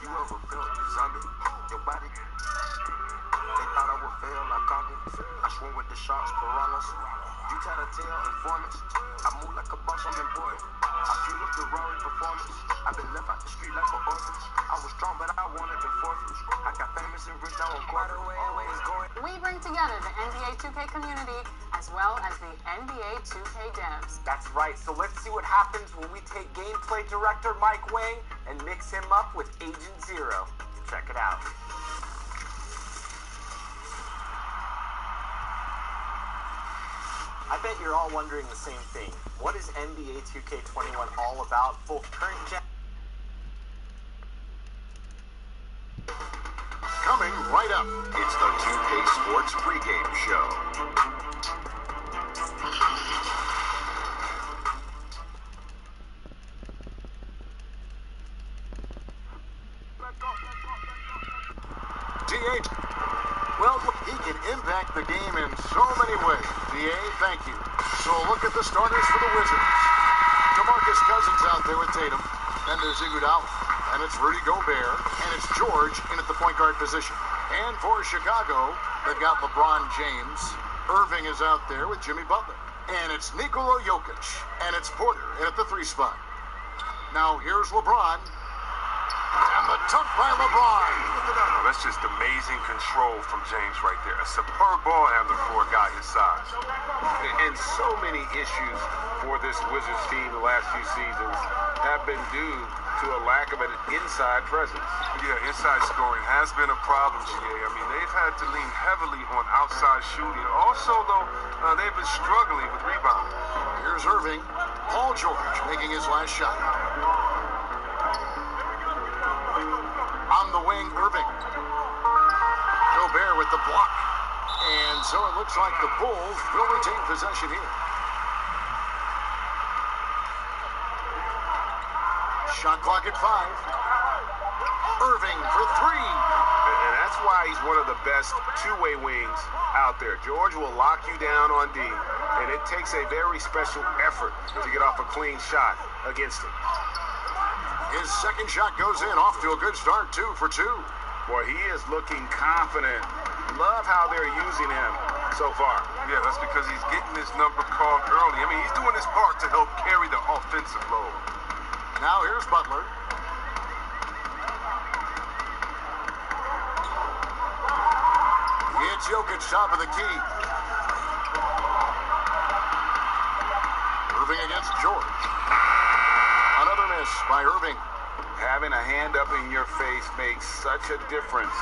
you ever felt zombie? Your body, they thought I would fail like Condi. I swim with the sharks, piranhas. You try to tell informants. I move like a boss, I'm important. I fuel up the Rory performance. I've been left out the street like an orphan. I was strong, but I wanted the forfeit. I got famous and rich, I won't quite away it's going. We bring together the NBA 2K community as well as the NBA 2K devs. That's right, so let's see what happens when we take gameplay director Mike Wang and mix him up with Agent Zero. Check it out. I bet you're all wondering the same thing. What is NBA 2K21 all about? Both current gen... Coming right up, it's the 2K Sports pregame show. DA, well, he can impact the game in so many ways. DA, thank you. So look at the starters for the Wizards. DeMarcus Cousins out there with Tatum. Then there's Iguodala. And it's Rudy Gobert. And it's George in at the point guard position. And for Chicago, they've got LeBron James. Irving is out there with Jimmy Butler. And it's Nikola Jokic. And it's Porter in at the 3 spot. Now here's LeBron. And the dunk by LeBron. Oh, that's just amazing control from James right there. A superb ball handler for a guy his size. And so many issues for this Wizards team the last few seasons have been due to a lack of an inside presence. Yeah, inside scoring has been a problem, GA. I mean, they've had to lean heavily on outside shooting. Also, though, they've been struggling with rebounding. Here's Irving. Paul George making his last shot. On the wing, Irving. Gobert with the block. And so it looks like the Bulls will retain possession here. Shot clock at 5. Irving for 3. And that's why he's one of the best two-way wings out there. George will lock you down on D, and it takes a very special effort to get off a clean shot against him. His second shot goes in, off to a good start, 2 for 2. Boy, he is looking confident. Love how they're using him so far. Yeah, that's because he's getting his number called early. I mean, he's doing his part to help carry the offensive load. Now here's Butler. It's Jokic, top of the key. Irving against George. Another miss by Irving. Having a hand up in your face makes such a difference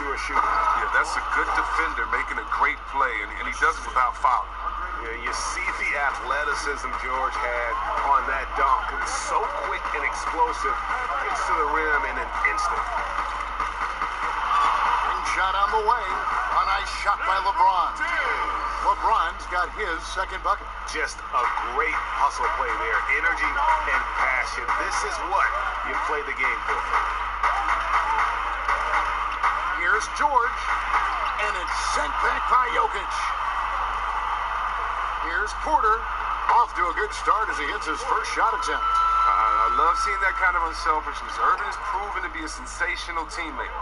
to a shooter. Yeah, that's a good defender making a great play, and he does it without fouling. Yeah, you see the athleticism George had on that dunk. It was so quick and explosive. Gets to the rim in an instant. Ring shot on the way. A nice shot by LeBron. LeBron's got his second bucket. Just a great hustle play there. Energy and passion. This is what you play the game for. Here's George. And it's sent back by Jokic. Here's Porter. Off to a good start as he hits his first shot attempt. I love seeing that kind of unselfishness. Irving has proven to be a sensational teammate.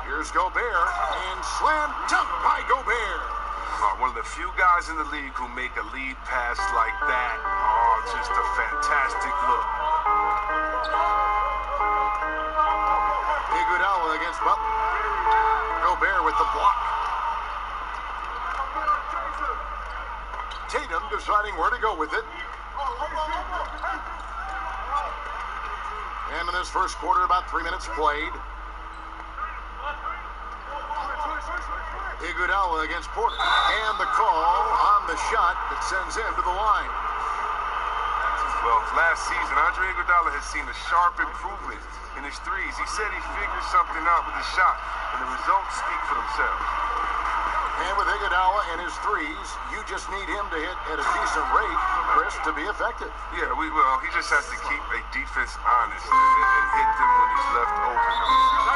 Here's Gobert. And slam dunk by Gobert. One of the few guys in the league who make a lead pass like that. Oh, just a fantastic look. Iguodala against Butler. Gobert with the block. Tatum deciding where to go with it. And in this first quarter, about 3 minutes played. Iguodala against Porter. And the call on the shot that sends him to the line. Well, last season, Andre Iguodala has seen a sharp improvement in his threes. He said he figured something out with his shot, and the results speak for themselves. And with Iguodala and his threes, you just need him to hit at a decent rate, Chris, to be effective. Yeah, he just has to keep a defense honest and hit them when he's left open.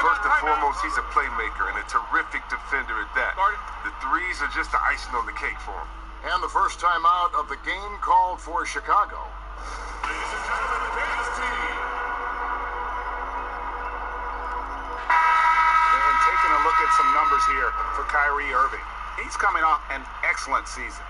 First and foremost, he's a playmaker and a terrific defender at that. The threes are just the icing on the cake for him. And the first time out of the game called for Chicago. Ladies and gentlemen, today's team. at some numbers here for Kyrie Irving. He's coming off an excellent season.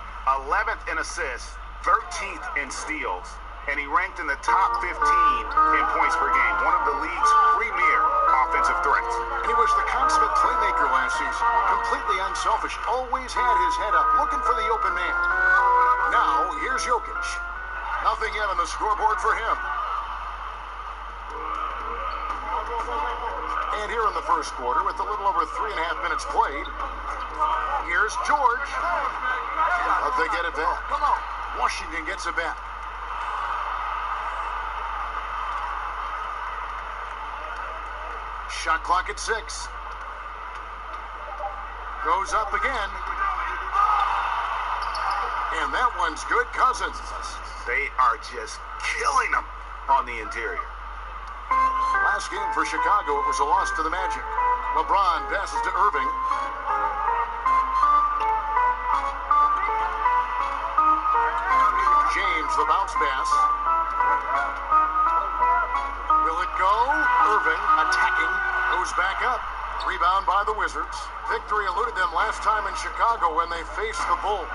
11th in assists, 13th in steals, and he ranked in the top 15 in points per game, one of the league's premier offensive threats. He was the consummate playmaker last season, completely unselfish, always had his head up, looking for the open man. Now, here's Jokic. Nothing yet on the scoreboard for him. And here in the first quarter, with a little over 3.5 minutes played, here's George. But they get it back. Washington gets it back. Shot clock at 6. Goes up again. And that one's good. Cousins. They are just killing them on the interior. Last game for Chicago, it was a loss to the Magic. LeBron passes to Irving. James, the bounce pass. Will it go? Irving attacking, goes back up. Rebound by the Wizards. Victory eluded them last time in Chicago when they faced the Bulls.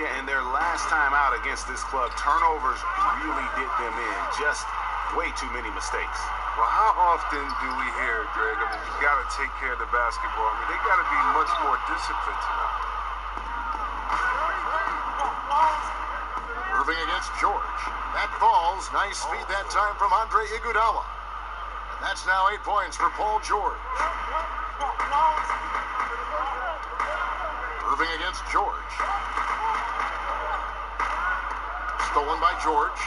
Yeah, and their last time out against this club, turnovers really did them in. Just way too many mistakes. Well, how often do we hear, Greg? I mean, you got to take care of the basketball. I mean, they got to be much more disciplined tonight. Irving against George. That falls. Nice speed that time from Andre Iguodala. And that's now 8 points for Paul George. Irving against George. Stolen by George.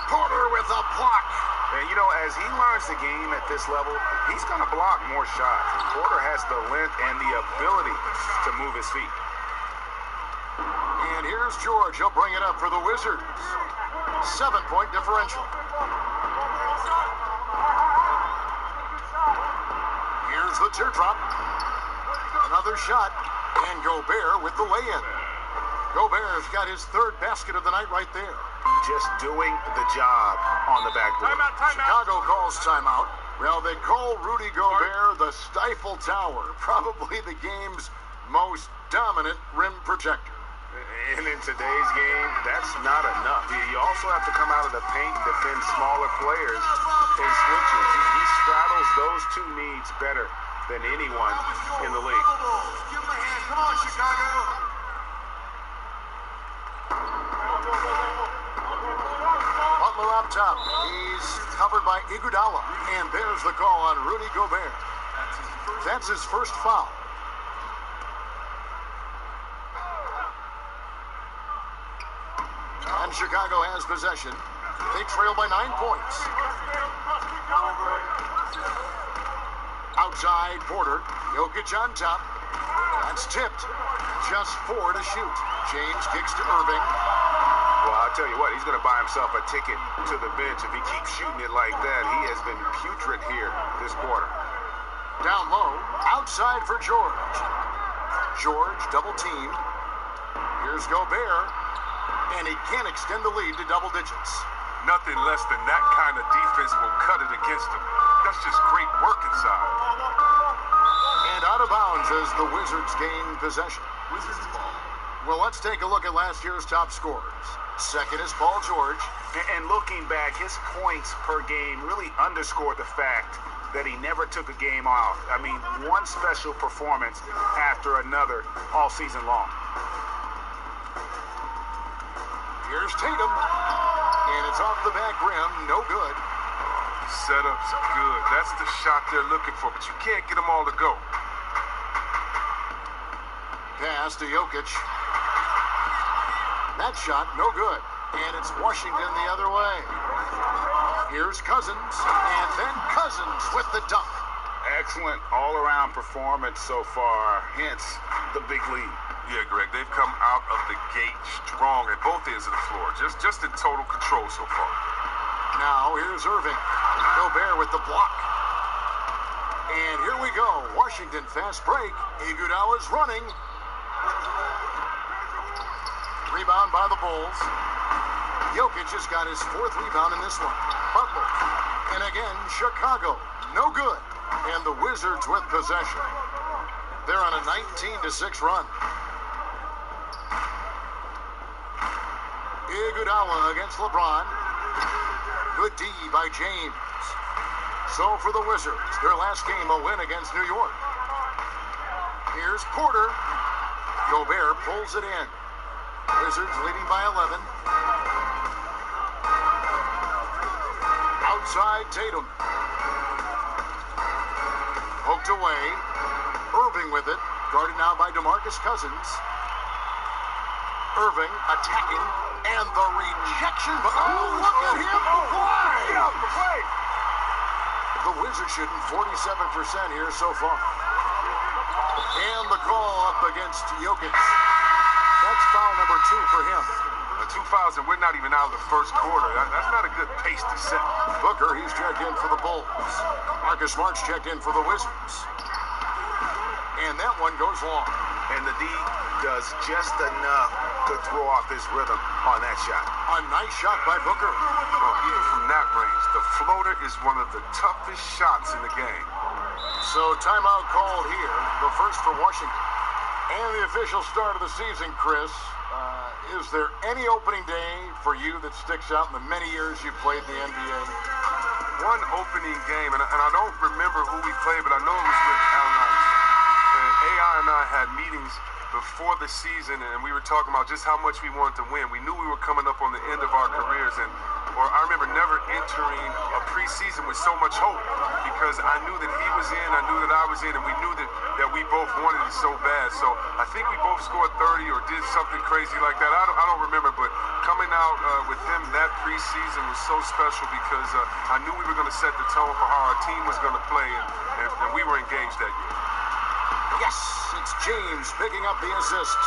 Porter with a block. And, you know, as he learns the game at this level, he's going to block more shots. Porter has the length and the ability to move his feet. And here's George. He'll bring it up for the Wizards. 7-point differential. Here's the teardrop. Another shot. And Gobert with the lay-in. Gobert's got his third basket of the night right there. Just doing the job on the backboard. Chicago calls timeout. Well, they call Rudy Gobert the Stifle Tower, probably the game's most dominant rim protector. And in today's game, that's not enough. You also have to come out of the paint and defend smaller players in switches. He straddles those two needs better than anyone in the league. Give him a hand. Come on, Chicago. Butler up top. He's covered by Iguodala. And there's the call on Rudy Gobert. That's his first foul. And Chicago has possession. They trail by 9 points. Outside, Porter. Jokic on top. That's tipped. Just 4 to shoot. James kicks to Irving. Well, I'll tell you what, he's going to buy himself a ticket to the bench if he keeps shooting it like that. He has been putrid here this quarter. Down low. Outside for George. George double teamed. Here's Gobert. And he can't extend the lead to double digits. Nothing less than that kind of defense will cut it against him. That's just great work inside. And out of bounds as the Wizards gain possession. Wizards ball. Well, let's take a look at last year's top scorers. Second is Paul George. And looking back, his points per game really underscored the fact that he never took a game off. I mean, one special performance after another all season long. Here's Tatum. And it's off the back rim. No good. Setup's good. That's the shot they're looking for, but you can't get them all to go. Pass to Jokic. That shot, no good. And it's Washington the other way. Here's Cousins. And then Cousins with the dunk. Excellent all-around performance so far, hence the big lead. Yeah, Greg, they've come out of the gate strong at both ends of the floor. Just in total control so far. Now, here's Irving. Gobert with the block. And here we go. Washington fast break. Iguodala's running. Rebound by the Bulls. Jokic has got his 4th rebound in this one. Butler. And again, Chicago, no good. And the Wizards with possession. They're on a 19-6 run. Iguodala against LeBron. Good D by James. So for the Wizards, their last game a win against New York. Here's Porter. Gobert pulls it in. Wizards leading by 11. Outside Tatum. Poked away. Irving with it. Guarded now by DeMarcus Cousins. Irving attacking. And the rejection. Oh, look at him play! The Wizards shooting 47% here so far. And the call up against Jokic. That's foul number 2 for him. The 2 fouls, and we're not even out of the first quarter. That's not a good pace to set. Booker, he's checked in for the Bulls. Marcus Smart's checked in for the Wizards. And that one goes long. And the D does just enough to throw off his rhythm on that shot. A nice shot by Booker. Well, even from that range, the floater is one of the toughest shots in the game. So timeout called here, the first for Washington. And the official start of the season, Chris. Is there any opening day for you that sticks out in the many years you played the NBA? One opening game, and I don't remember who we played, but I know it was with Allen Iverson. And AI and I had meetings before the season, and we were talking about just how much we wanted to win. We knew we were coming up on the end of our careers, or I remember never entering a preseason with so much hope, because I knew that he was in, I knew that I was in, and we knew that we both wanted it so bad. So I think we both scored 30 or did something crazy like that. I don't remember, but coming out with him that preseason was so special, because I knew we were going to set the tone for how our team was going to play, and we were engaged that year. Yes, it's James picking up the assist.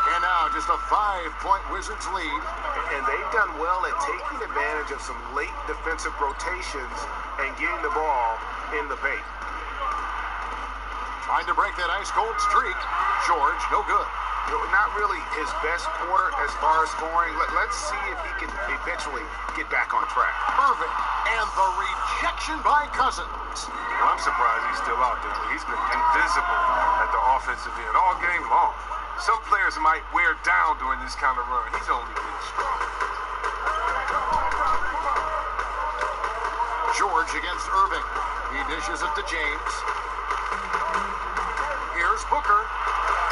And now just a 5-point Wizards lead. And they've done well at taking advantage of some late defensive rotations and getting the ball in the paint. Trying to break that ice-cold streak. George, no good. Not really his best quarter as far as scoring. Let's see if he can eventually get back on track. Irving, and the rejection by Cousins. Well, I'm surprised he's still out there. He's been invisible at the offensive end all game long. Some players might wear down during this kind of run. He's only getting strong. George against Irving. He dishes it to James. Here's Booker.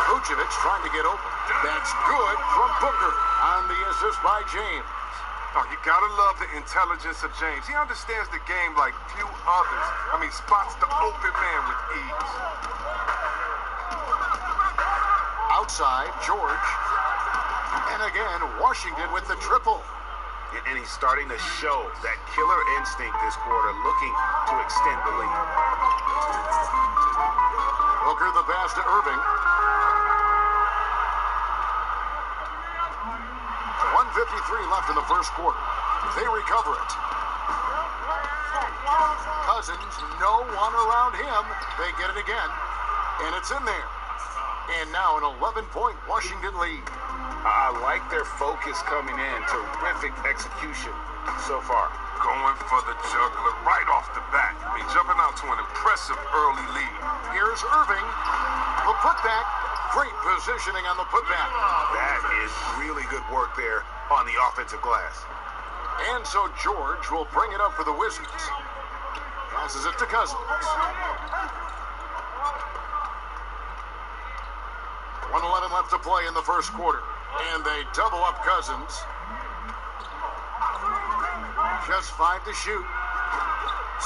Vucevic trying to get open. That's good from Booker on the assist by James. Oh, you gotta love the intelligence of James. He understands the game like few others. I mean, spots the open man with ease. Outside, George. And again, Washington with the triple. And he's starting to show that killer instinct this quarter, looking to extend the lead. Booker the pass to Irving. 1:53 left in the first quarter. They recover it. Cousins, no one around him. They get it again. And it's in there. And now an 11-point Washington lead. I like their focus coming in. Terrific execution so far. Going for the juggler right off the bat. I mean, jumping out to an impressive early lead. Here's Irving. The putback. Great positioning on the putback. That is really good work there on the offensive glass. And so George will bring it up for the Wizards. Passes it to Cousins. 1:11 left to play in the first quarter. And they double up Cousins. Just 5 to shoot.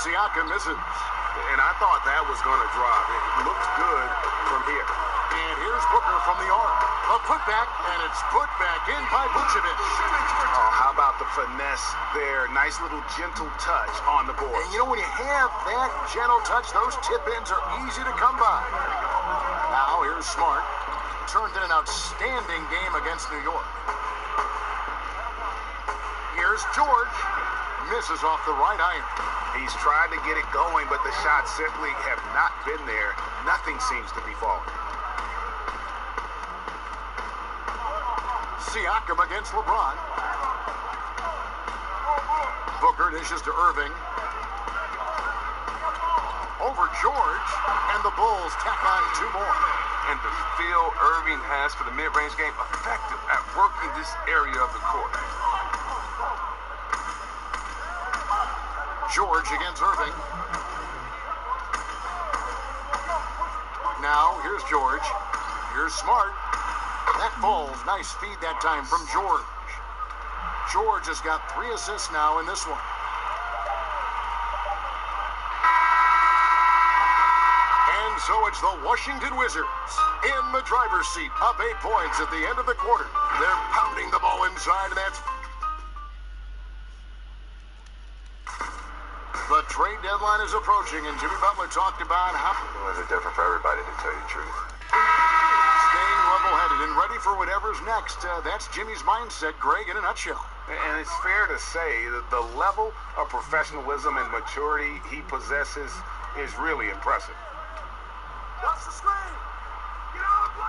Siakam misses. And I thought that was going to drop. It looked good from here. And here's Booker from the arc. The putback, and it's put back in by Vucevic. Oh, how about the finesse there? Nice little gentle touch on the board. And you know, when you have that gentle touch, those tip-ins are easy to come by. Now, here's Smart. Turned in an outstanding game against New York. Here's George. Misses off the right iron. He's tried to get it going, but the shots simply have not been there. Nothing seems to be falling. Siakam against LeBron. Booker dishes to Irving. Over George, and the Bulls tack on 2 more. And the feel Irving has for the mid-range game, effective at working this area of the court. George against Irving. Now, here's George. Here's Smart. That falls. Nice feed that time from George. George has got 3 assists now in this one. And so it's the Washington Wizards in the driver's seat, up 8 points at the end of the quarter. They're pounding the ball inside, and that's... The trade deadline is approaching, and Jimmy Butler talked about how... Things are different for everybody, to tell you the truth. Staying level-headed and ready for whatever's next. That's Jimmy's mindset, Greg, in a nutshell. And it's fair to say that the level of professionalism and maturity he possesses is really impressive.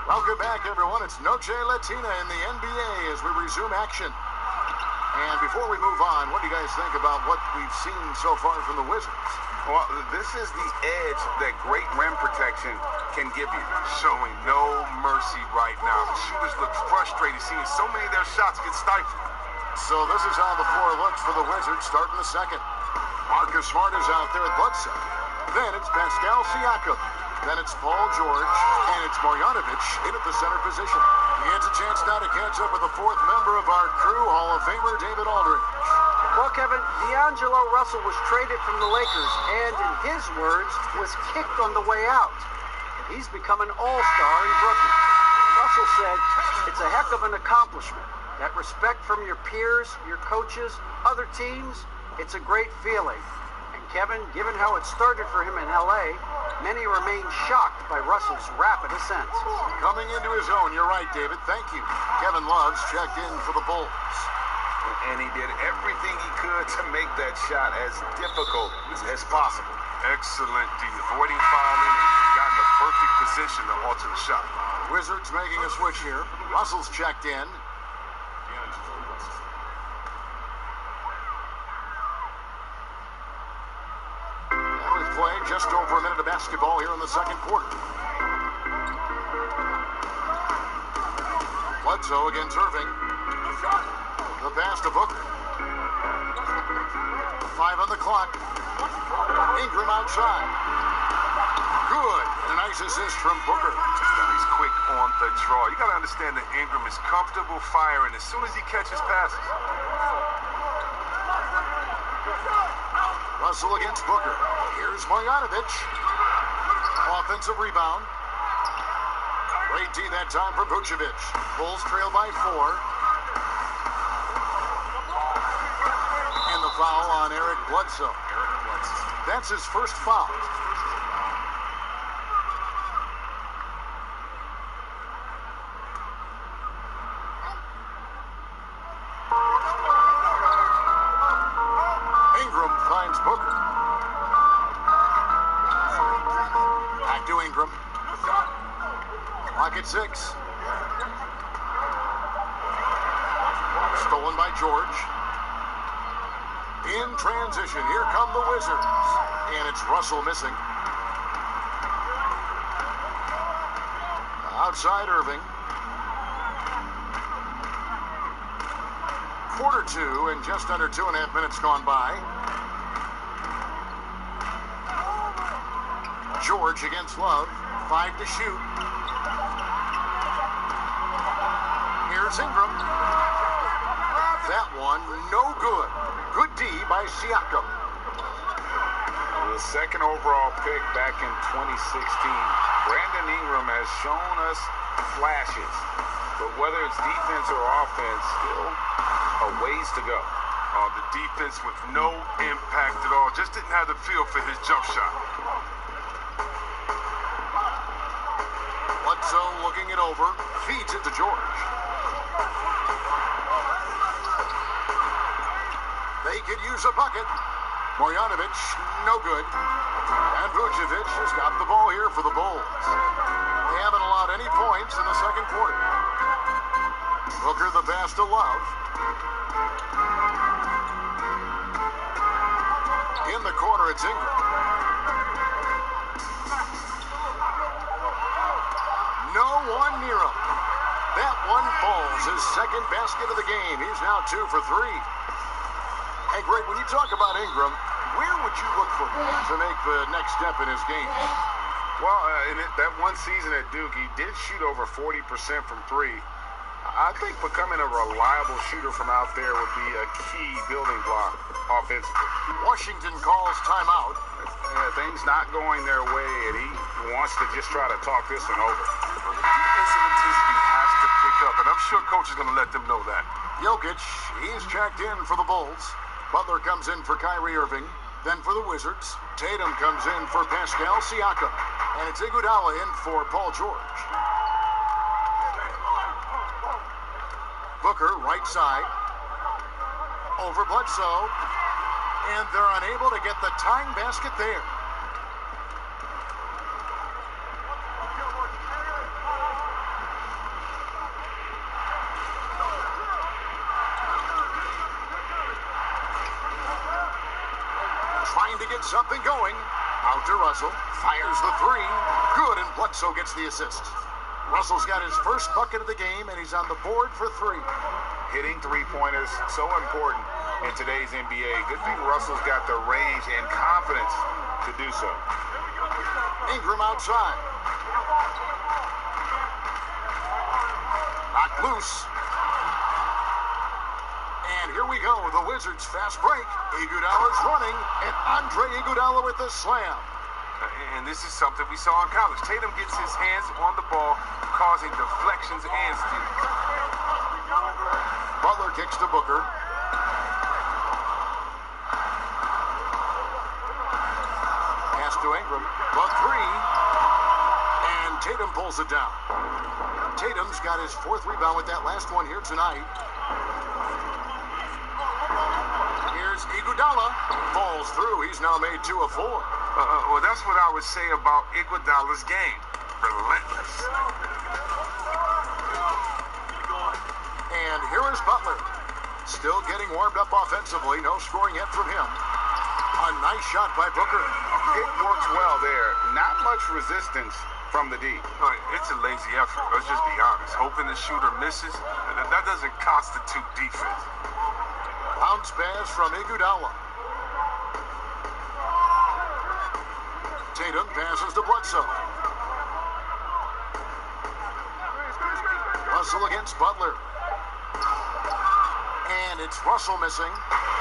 Welcome back, everyone. It's Noche Latina in the NBA as we resume action. And before we move on, what do you guys think about what we've seen so far from the Wizards? Well, this is the edge that great rim protection can give you. Showing no mercy right now. The shooters look frustrated, seeing so many of their shots get stifled. So this is how the floor looks for the Wizards starting the second. Marcus Smart is out there at Bledsoe. Then it's Pascal Siakam. Then it's Paul George. And it's Marjanovic in at the center position. He gets a chance now to catch up with the 4th member of our crew, Hall of Famer David Aldridge. Well, Kevin, D'Angelo Russell was traded from the Lakers and, in his words, was kicked on the way out. And he's become an all-star in Brooklyn. Russell said, it's a heck of an accomplishment. That respect from your peers, your coaches, other teams, it's a great feeling. And Kevin, given how it started for him in L.A., many remain shocked by Russell's rapid ascent. Coming into his own, you're right, David. Thank you. Kevin Love's checked in for the Bulls. And he did everything he could to make that shot as difficult as possible. Excellent D. Avoiding fouling and got in the perfect position to alter the shot. Wizards making a switch here. Russell's checked in. And we've played just over a minute of basketball here in the second quarter. Bledsoe against Irving. The pass to Booker. 5 on the clock. Ingram outside. Good. And a nice assist from Booker. He's quick on the draw. You got to understand that Ingram is comfortable firing as soon as he catches passes. Russell against Booker. Here's Marjanovic. Offensive rebound. Great D that time for Vucevic. Bulls trail by 4. And the foul on Eric Bledsoe. That's his first foul. Ingram finds Booker. Back to Ingram. Clock at 6. Stolen by George. In transition, here come the Wizards. And it's Russell missing. Outside Irving. Quarter 2 and just under 2.5 minutes gone by. George against Love. 5 to shoot. Here's Ingram. That one, no good. Good D by Siakam. The second overall pick back in 2016. Brandon Ingram has shown us flashes. But whether it's defense or offense, still a ways to go. The defense with no impact at all. Just didn't have the feel for his jump shot. Bledsoe looking it over. Feeds it to George. They could use a bucket. Marjanovic, no good. And Vucevic has got the ball here for the Bulls. They haven't allowed any points in the second quarter. Booker the pass to Love. corner, it's Ingram. No one near him. That one falls. His second basket of the game. He's now 2 for 3. Hey, Greg, when you talk about Ingram, where would you look for him to make the next step in his game? Well, that one season at Duke, he did shoot over 40% from 3. I think becoming a reliable shooter from out there would be a key building block offensively. Washington calls timeout. Things not going their way, and he wants to just try to talk this one over. Well, the defensive intensity has to pick up, and I'm sure coach is going to let them know that. Jokic, he's checked in for the Bulls. Butler comes in for Kyrie Irving. Then for the Wizards, Tatum comes in for Pascal Siakam. And it's Iguodala in for Paul George. Booker, right side. Over Bledsoe. And they're unable to get the tying basket there. Trying to get something going. Out to Russell. Fires the 3. Good, and Bledsoe gets the assist. Russell's got his first bucket of the game, and he's on the board for 3. Hitting three-pointers, so important in today's NBA. Good thing Russell's got the range and confidence to do so. Ingram outside. Knocked loose. And here we go, the Wizards fast break. Iguodala's running, and Andre Iguodala with the slam. And this is something we saw in college. Tatum gets his hands on the ball, causing deflections and steals. Butler kicks to Booker. Pass to Ingram. The 3. And Tatum pulls it down. Tatum's got his 4th rebound with that last one here tonight. Here's Iguodala. Falls through. He's now made 2 of 4. Well, that's what I would say about Iguodala's game. Relentless. And here is Butler. Still getting warmed up offensively. No scoring yet from him. A nice shot by Booker. It works well there. Not much resistance from the D. It's a lazy effort. Let's just be honest. Hoping the shooter misses, that doesn't constitute defense. Bounce pass from Iguodala. Tatum passes to Bledsoe. Russell against Butler. And it's Russell missing.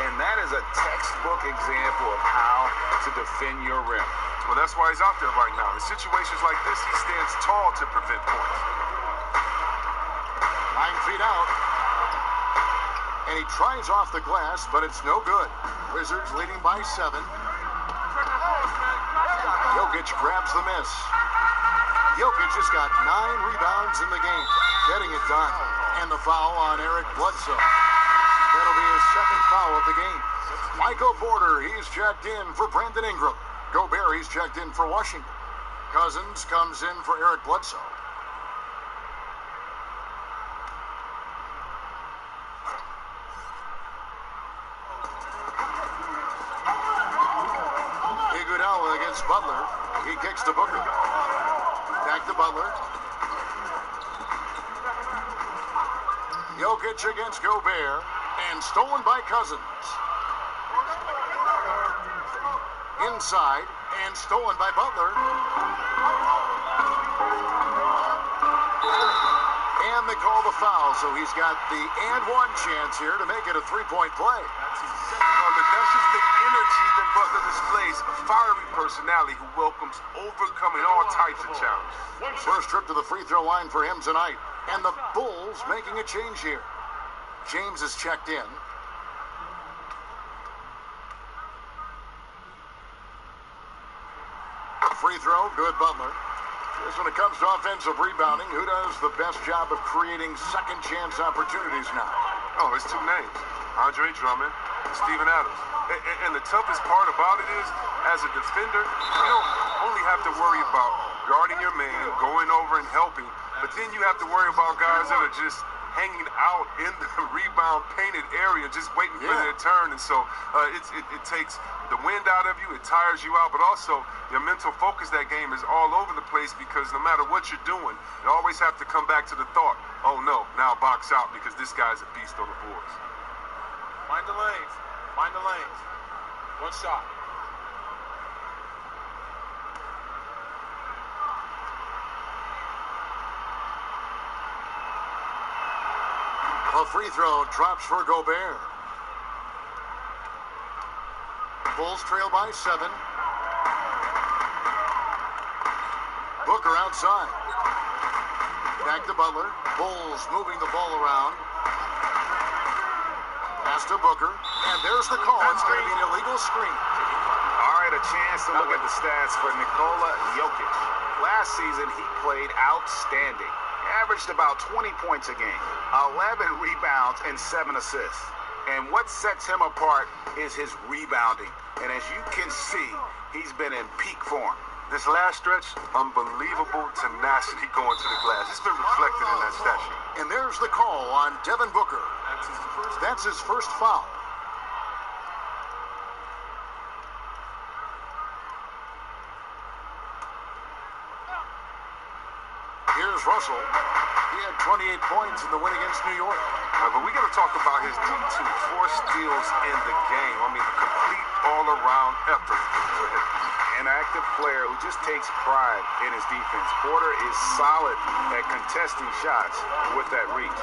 And that is a textbook example of how to defend your rim. Well, that's why he's out there right now. In situations like this, he stands tall to prevent points. 9 feet out. And he tries off the glass, but it's no good. Wizards leading by 7. Jokic grabs the miss. Jokic has got 9 rebounds in the game, getting it done. And the foul on Eric Bledsoe. That'll be his 2nd foul of the game. Michael Porter, he's checked in for Brandon Ingram. Gobert, he's checked in for Washington. Cousins comes in for Eric Bledsoe. Iguodala against Butler. He kicks to Booker. Back to Butler. Jokic against Gobert. And stolen by Cousins. Inside. And stolen by Butler. And they call the foul. So he's got the and 1 chance here to make it a 3-point play. That's just the energy that Butler displays. A fiery personality who welcomes overcoming all types of challenges. First trip to the free throw line for him tonight. And the Bulls making a change here. James is checked in. Free throw, good Butler. Just when it comes to offensive rebounding, who does the best job of creating second chance opportunities now? Oh, it's 2 names. Andre Drummond and Steven Adams. And the toughest part about it is, as a defender, you don't only have to worry about guarding your man, going over and helping, but then you have to worry about guys that are just hanging out in the rebound painted area, just waiting for their turn. And so it takes the wind out of you, it tires you out, but also your mental focus that game is all over the place because no matter what you're doing, you always have to come back to the thought, oh no, now box out because this guy's a beast on the boards. Find the lanes. Find the lanes. One shot. A free throw drops for Gobert. Bulls trail by 7. Booker outside. Back to Butler. Bulls moving the ball around. Pass to Booker. And there's the call. It's going to be an illegal screen. All right, a chance to look at the stats for Nikola Jokic. Last season, he played outstanding. Averaged about 20 points a game, 11 rebounds, and 7 assists. And what sets him apart is his rebounding. And as you can see, he's been in peak form. This last stretch, unbelievable tenacity going to the glass. It's been reflected in that stat sheet. And there's the call on Devin Booker. That's his first foul. Here's Russell. He had 28 points in the win against New York. But we got to talk about his D2. 4 steals in the game. I mean, a complete all-around effort for him. An active player who just takes pride in his defense. Porter is solid at contesting shots with that reach.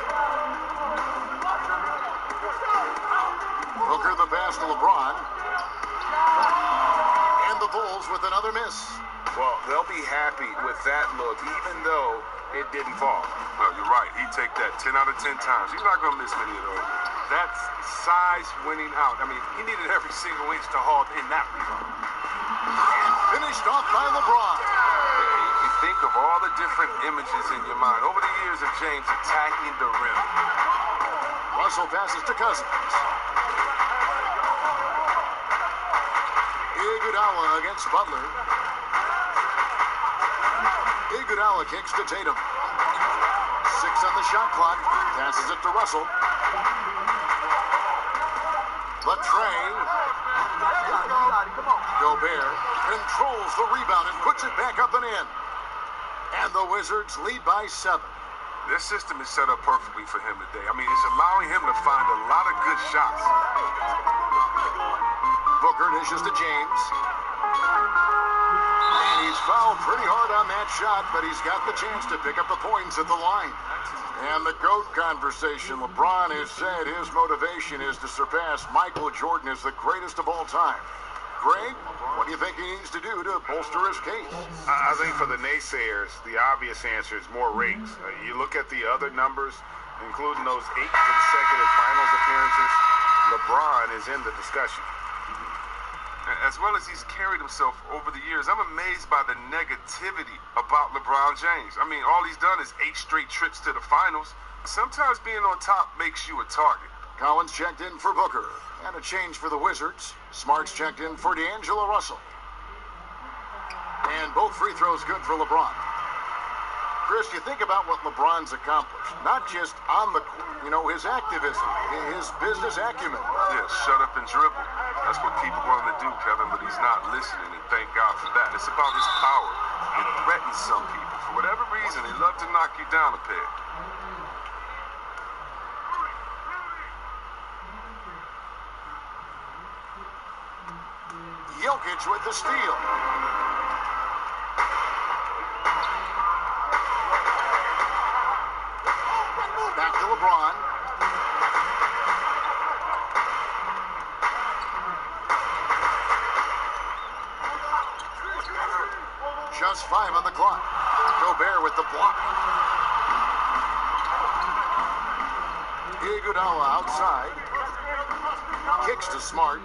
Booker the pass to LeBron. And the Bulls with another miss. Well, they'll be happy with that look, even though it didn't fall. No, you're right. He'd take that 10 out of 10 times. He's not going to miss many of those. That's size winning out. I mean, he needed every single inch to haul in that rebound. And finished off by LeBron. You think of all the different images in your mind over the years of James attacking the rim. Russell passes to Cousins. Iguodala against Butler. Iguodala kicks to Tatum. 6 on the shot clock. Passes it to Russell. Latrey. Gobert controls the rebound and puts it back up and in. And the Wizards lead by 7. This system is set up perfectly for him today. I mean, it's allowing him to find a lot of good shots. Booker dishes to James. And he's fouled pretty hard on that shot, but he's got the chance to pick up the points at the line. And the GOAT conversation. LeBron has said his motivation is to surpass Michael Jordan as the greatest of all time. Greg, what do you think he needs to do to bolster his case? I think for the naysayers, the obvious answer is more rings. You look at the other numbers, including those 8 consecutive finals appearances, LeBron is in the discussion. As well as he's carried himself over the years, I'm amazed by the negativity about LeBron James. I mean, all he's done is 8 straight trips to the finals. Sometimes being on top makes you a target. Collins checked in for Booker. And a change for the Wizards. Smart's checked in for D'Angelo Russell. And both free throws good for LeBron. Chris, you think about what LeBron's accomplished. Not just on the court, his activism, his business acumen. Yeah, shut up and dribble. That's what people want him to do, Kevin, but he's not listening, and thank God for that. It's about his power. It threatens some people. For whatever reason, they love to knock you down a peg. Jokic with the steal. Back to LeBron. Just 5 on the clock. Gobert with the block. Iguodala outside. Kicks to Smart.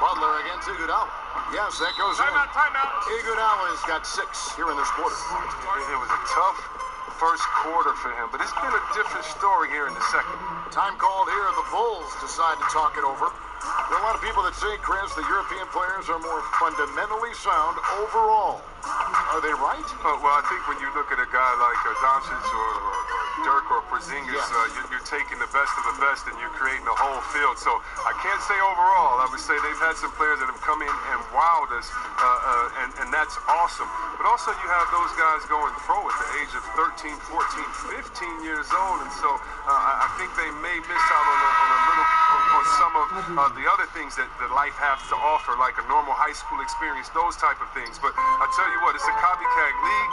Butler against Iguodala. Yes, that goes in. Timeout. Iguodala's got 6 here in this quarter. It was a tough first quarter for him, but it's been a different story here in the second. Time called here. The Bulls decide to talk it over. There are a lot of people that say, Chris, the European players are more fundamentally sound overall. Are they right? Well, I think when you look at a guy like Doncic or Dirk or Porzingis, you're taking the best of the best and you're creating a whole field. So I can't say overall. I would say they've had some players that have come in and wowed us, and that's awesome. But also you have those guys going pro at the age of 13, 14, 15 years old, and so I think they may miss out on some of the other things that life has to offer, like a normal high school experience, those type of things. But I tell you what, it's a copycat league,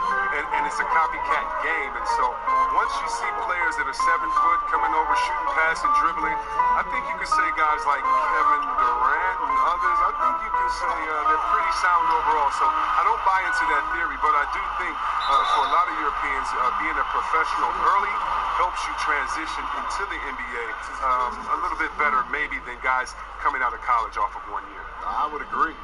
and it's a copycat game. And so once you see players that are 7 foot coming over, shooting, passing, dribbling, I think you can say guys like Kevin Durant and others, I think you can say they're pretty sound overall. So I don't buy into that theory, but I do think for a lot of Europeans, being a professional early helps you transition into the NBA a little bit better maybe than guys coming out of college off of 1 year. I would agree.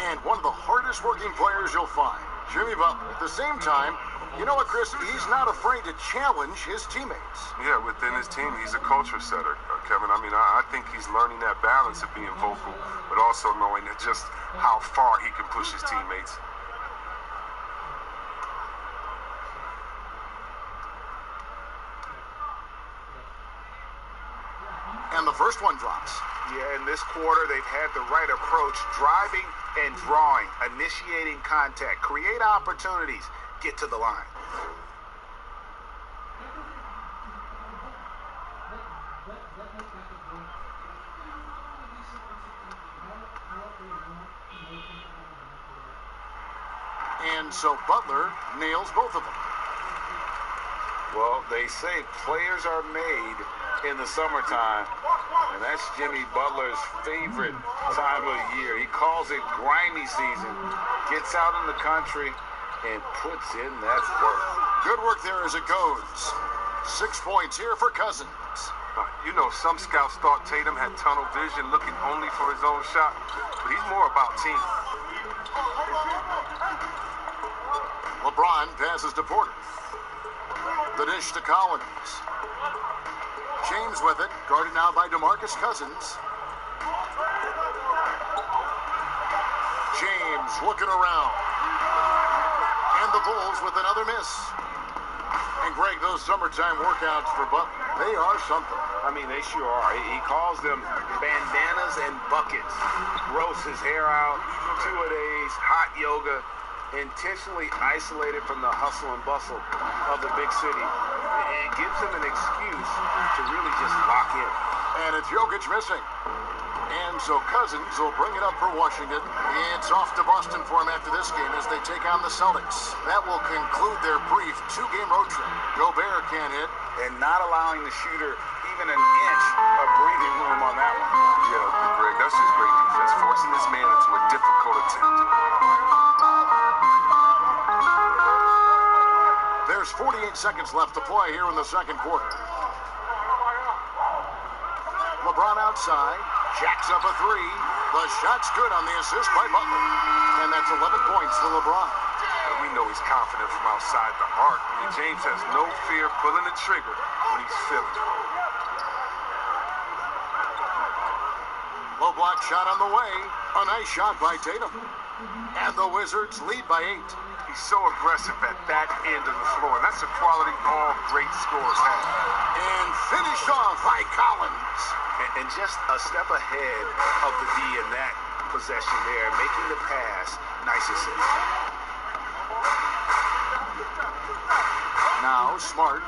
And one of the hardest working players you'll find, Jimmy Butler. At the same time, you know what, Chris? He's not afraid to challenge his teammates. Yeah, within his team, he's a culture setter, Kevin. I mean, I think he's learning that balance of being vocal, but also knowing that just how far he can push his teammates. And the first one drops. Yeah, in this quarter, they've had the right approach, driving and drawing, initiating contact, create opportunities, get to the line. And so Butler nails both of them. Well, they say players are made in the summertime, and that's Jimmy Butler's favorite time of year. He calls it grimy season, gets out in the country, and puts in that work. Good work there as it goes. 6 points here for Cousins. You know, some scouts thought Tatum had tunnel vision, looking only for his own shot, but he's more about team. LeBron passes to Porter. The dish to Collins. James with it, guarded now by DeMarcus Cousins. James looking around. And the Bulls with another miss. And Greg, those summertime workouts for Butler, they are something. I mean, they sure are. He calls them bandanas and buckets. Grows his hair out, 2-a-days, hot yoga, intentionally isolated from the hustle and bustle of the big city. It gives him an excuse to really just lock in. And it's Jokic missing. And so Cousins will bring it up for Washington. It's off to Boston for him after this game as they take on the Celtics. That will conclude their brief 2-game road trip. Gobert can't hit. And not allowing the shooter even an inch of breathing room on that one. Yeah, Greg, that's just great defense, forcing this man into a difficult attempt. There's 48 seconds left to play here in the second quarter. LeBron outside, jacks up a three. The shot's good on the assist by Butler. And that's 11 points for LeBron. And we know he's confident from outside the arc. I mean, James has no fear pulling the trigger when he's feeling it. Low block shot on the way. A nice shot by Tatum. And the Wizards lead by 8. He's so aggressive at that end of the floor. And that's a quality all great scorers have. And finished off by Collins. And just a step ahead of the D in that possession there, making the pass. Nice assist. Now Smart.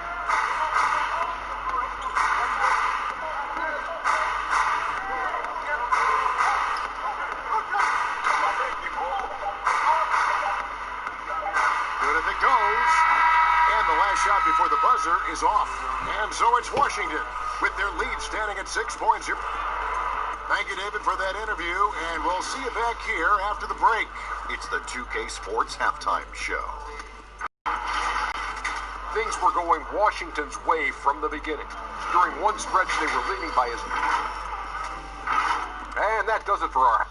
Good as it goes. And the last shot before the buzzer is off. And so it's Washington with their lead standing at 6 points here. Thank you, David, for that interview, and we'll see you back here after the break. It's the 2K Sports Halftime Show. Things were going Washington's way from the beginning. During one stretch, they were leading by as... And that does it for our...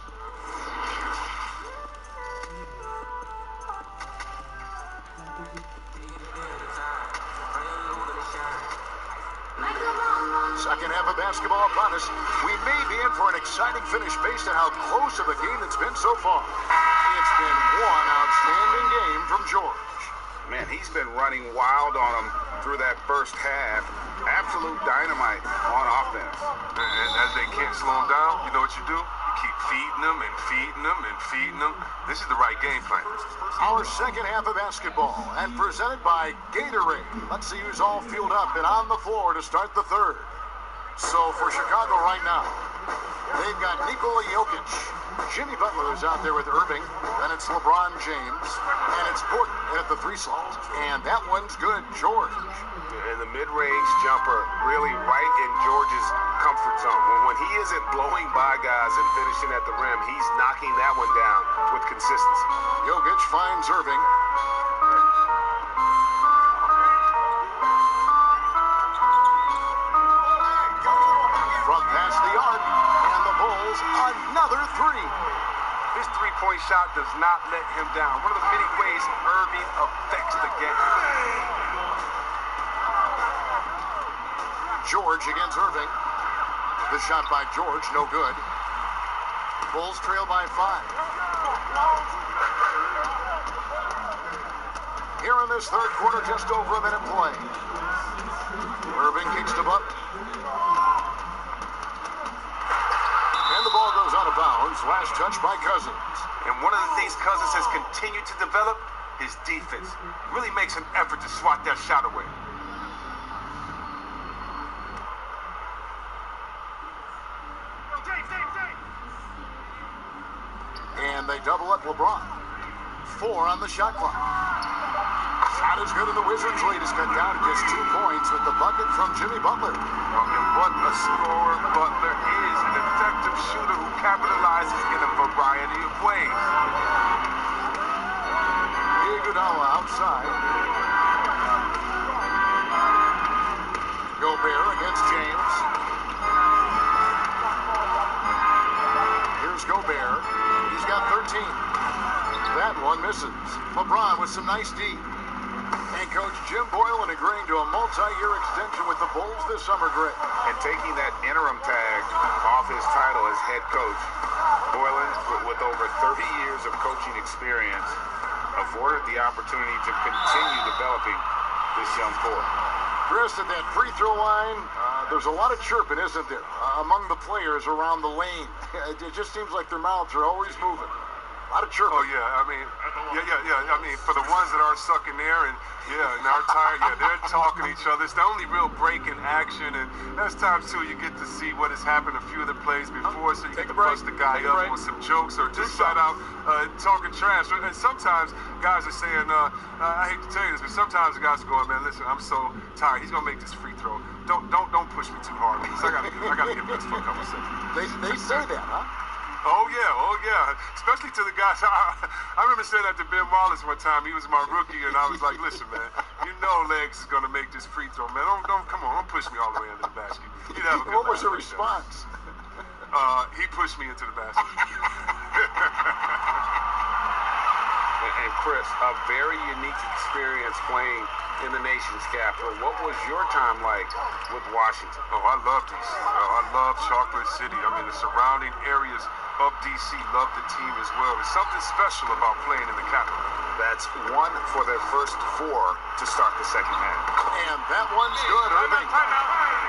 Second half of basketball upon us. We may be in for an exciting finish based on how close of a game it's been so far. It's been one outstanding game from George. Man, he's been running wild on him through that first half. Absolute dynamite on offense. And as they can't slow him down, you know what you do? You keep feeding them and feeding them and feeding them. This is the right game plan. Our second half of basketball, and presented by Gatorade. Let's see who's all fueled up and on the floor to start the third. So for Chicago right now, they've got Nikola Jokic. Jimmy Butler is out there with Irving. Then it's LeBron James. And it's Gordon at the 3 slot. And that one's good, George. And the mid-range jumper really right in George's comfort zone. When he isn't blowing by guys and finishing at the rim, he's knocking that one down with consistency. Jokic finds Irving. From past the arc, and the Bulls another 3. His three-point shot does not let him down. One of the many ways Irving affects the game. George against Irving. The shot by George, no good. Bulls trail by 5. Here in this third quarter, just over a minute play. Irving kicks to Butler. And the ball goes out of bounds. Last touch by Cousins. And one of the things Cousins has continued to develop, his defense. Really makes an effort to swat that shot away. And they double up LeBron. 4 on the shot clock. Shot is good, and the Wizards' lead is cut down to just 2 points with the bucket from Jimmy Butler. And what a scorer Butler is. An effective shooter who capitalizes in a variety of ways. Iguodala outside. Gobert against James. Here's Gobert. He's got 13. That one misses. LeBron with some nice D. And Coach Jim Boylan agreeing to a multi-year extension with the Bulls this summer, Greg. And taking that interim tag off his title as head coach, Boylan, with over 30 years of coaching experience, afforded the opportunity to continue developing this young core. Chris, at that free throw line, there's a lot of chirping, isn't there, among the players around the lane. It just seems like their mouths are always moving. A lot of chirping. Oh, yeah. I mean, I mean, for the ones that are stuck in there and, and are tired, they're talking to each other. It's the only real break in action. And there's times, too, you get to see what has happened a few of the plays before, so you get to bust the guy up with some jokes or just flat out talking trash. And sometimes guys are saying, I hate to tell you this, but sometimes the guys are going, man, listen, I'm so tired. He's going to make this free throw. Don't push me too hard, because I gotta get this for a couple seconds. They say that, huh? Oh yeah. Especially to the guys. I remember saying that to Ben Wallace one time. He was my rookie, and I was like, listen, man, you know Legs is going to make this free throw, man. Don't come on, don't push me all the way into the basket. You'd have a good What was the response? He pushed me into the basket. And Chris, a very unique experience playing in the nation's capital. What was your time like with Washington? Oh, I love DC. I love Chocolate City. I mean, the surrounding areas of DC love the team as well. There's something special about playing in the capital. That's 1 for their first 4 to start the second half. And that one's good, Irving.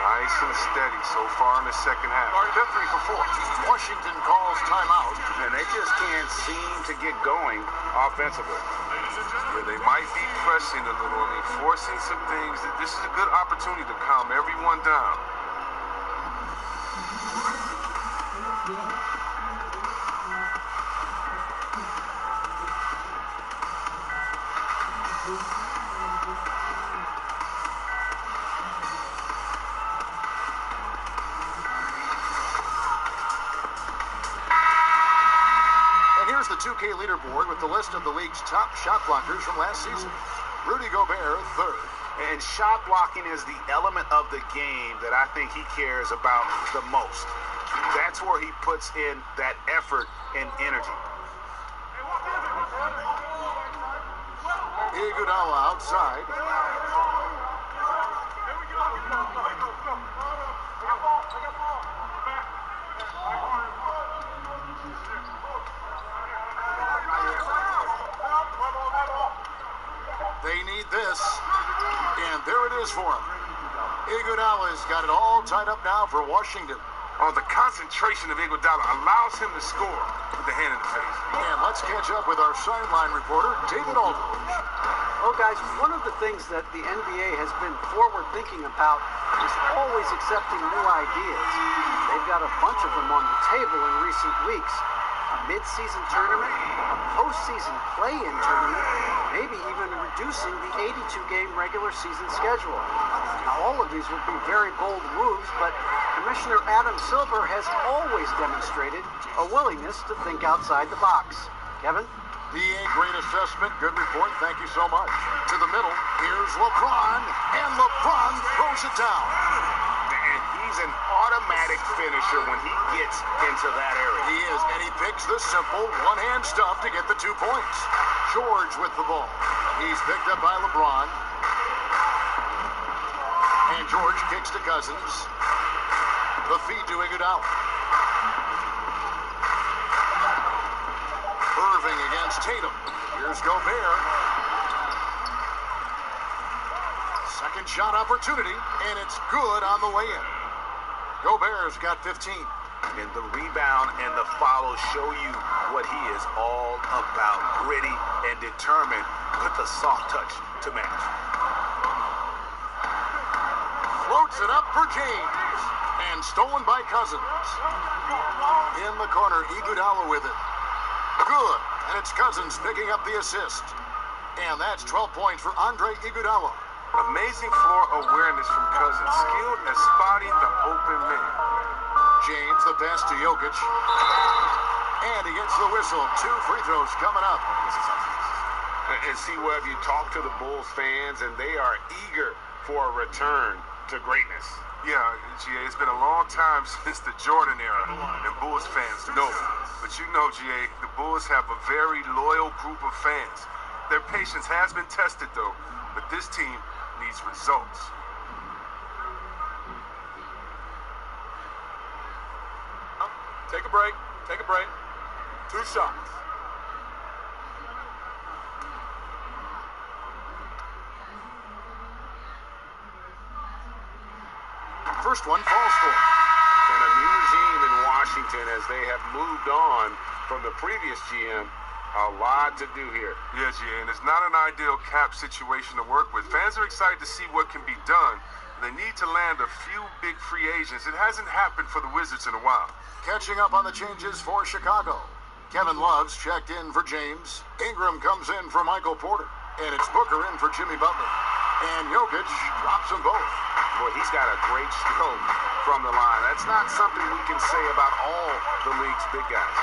Nice and steady so far in the second half. They're 3 for 4. Washington calls timeout. And they just can't seem to get going offensively. Yeah, they might be pressing a little. I mean, forcing some things. This is a good opportunity to calm everyone down. The 2K leaderboard with the list of the league's top shot blockers from last season. Rudy Gobert, 3rd. And shot blocking is the element of the game that I think he cares about the most. That's where he puts in that effort and energy. Iguodala outside. is for him. Iguodala's got it all tied up now for Washington. Oh, the concentration of Iguodala allows him to score with the hand in the face. And let's catch up with our sideline reporter, David Aldridge. Well, guys, one of the things that the NBA has been forward-thinking about is always accepting new ideas. They've got a bunch of them on the table in recent weeks. A mid-season tournament, a postseason play-in tournament, maybe even reducing the 82-game regular season schedule. Now, all of these would be very bold moves, but Commissioner Adam Silver has always demonstrated a willingness to think outside the box. Kevin? PA, great assessment, good report, thank you so much. To the middle, here's LeBron, and LeBron throws it down. And he's an automatic finisher when he gets into that area. He is, and he picks the simple one-hand stuff to get the 2 points. George with the ball. He's picked up by LeBron. And George kicks to Cousins. The feed to Iguodala. Irving against Tatum. Here's Gobert. Second shot opportunity, and it's good on the way in. Gobert's got 15. And the rebound and the follow show you what he is all about. Gritty and determined with the soft touch to match. Floats it up for James. And stolen by Cousins. In the corner, Iguodala with it. Good. And it's Cousins picking up the assist. And that's 12 points for Andre Iguodala. Amazing floor awareness from Cousins. Skilled at spotting the open man. James, the pass to Jokic. And he gets the whistle. 2 free throws coming up. And see, Webb, you talk to the Bulls fans, and they are eager for a return to greatness. Yeah, GA, it's been a long time since the Jordan era, and Bulls fans know. But you know, GA, the Bulls have a very loyal group of fans. Their patience has been tested, though, but this team needs results. Take a break. Take a break. 2 shots. First one falls for him. And a new regime in Washington as they have moved on from the previous GM. A lot to do here. Yeah, GA, and it's not an ideal cap situation to work with. Fans are excited to see what can be done. They need to land a few big free agents. It hasn't happened for the Wizards in a while. Catching up on the changes for Chicago. Kevin Love's checked in for James. Ingram comes in for Michael Porter. And it's Booker in for Jimmy Butler. And Jokic drops them both. Boy, he's got a great stroke from the line. That's not something we can say about all the league's big guys.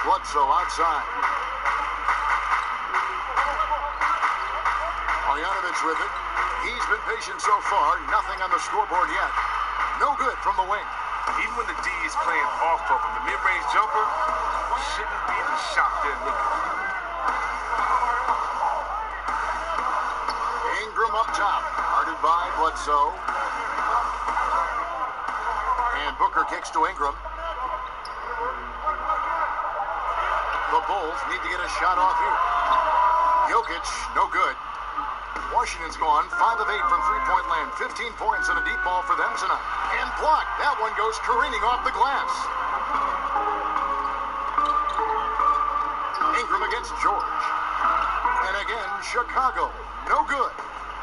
Bledsoe outside. Marjanovic with it. He's been patient so far. Nothing on the scoreboard yet. No good from the wing. Even when the D is playing off of him, the mid-range jumper shouldn't be the shot they're looking for. Ingram up top. Guarded by Bledsoe. And Booker kicks to Ingram. The Bulls need to get a shot off here. Jokic, no good. Washington's gone 5 of 8 from three-point land. 15 points and a deep ball for them tonight. And blocked. That one goes careening off the glass. Ingram against George. And again, Chicago. No good.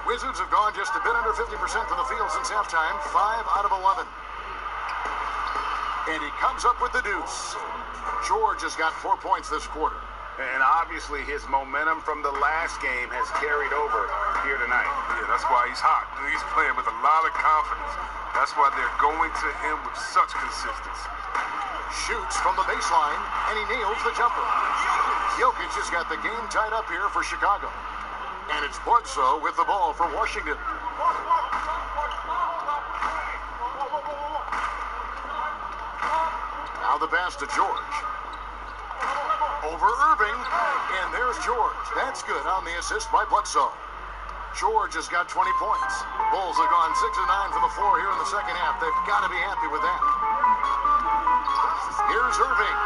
Wizards have gone just a bit under 50% from the field since halftime. 5 out of 11. And he comes up with the deuce. George has got 4 points this quarter. And obviously his momentum from the last game has carried over here tonight. Yeah, that's why he's hot. He's playing with a lot of confidence. That's why they're going to him with such consistency. Shoots from the baseline, and he nails the jumper. Jokic has got the game tied up here for Chicago. And it's Bledsoe with the ball for Washington. Now the pass to George. Over Irving, and there's George. That's good on the assist by Bledsoe. George has got 20 points. Bulls have gone 6 of 9 from the floor here in the second half. They've got to be happy with that. Here's Irving.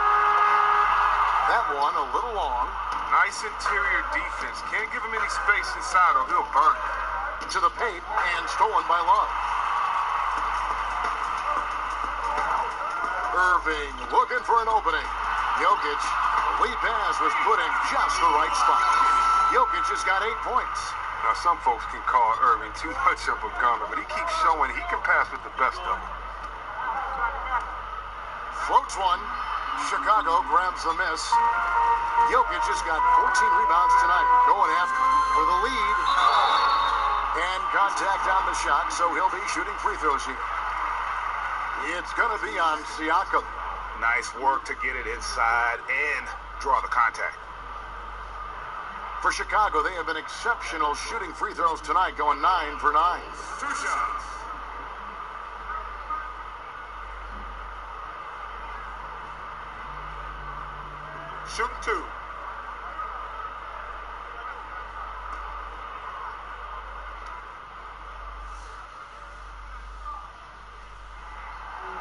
That one a little long. Nice interior defense. Can't give him any space inside or he'll burn it. To the paint and stolen by Love. Irving looking for an opening. Jokic, the lead pass was put in just the right spot. Jokic has got 8 points. Now, some folks can call Irving too much of a gunner, but he keeps showing he can pass with the best of them. Floats one. Chicago grabs the miss. Jokic has got 14 rebounds tonight. Going after for the lead. And contact on the shot, so he'll be shooting free throws here. It's going to be on Siakam. Nice work to get it inside and draw the contact. For Chicago, they have been exceptional shooting free throws tonight, going 9 for 9. 2 shots. Shooting 2.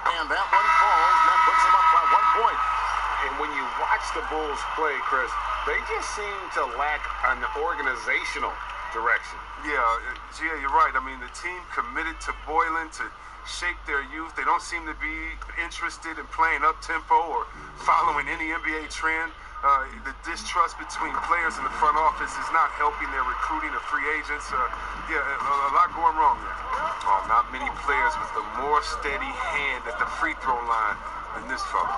And that one falls, and that puts them up by 1 point. And when you watch the Bulls play, Chris, they just seem to lack an organizational direction. Yeah, you're right. I mean, the team committed to Boylan to shape their youth. They don't seem to be interested in playing up-tempo or following any NBA trend. The distrust between players in the front office is not helping their recruiting of free agents. A lot going wrong there. Oh, not many players with a more steady hand at the free throw line than this fella.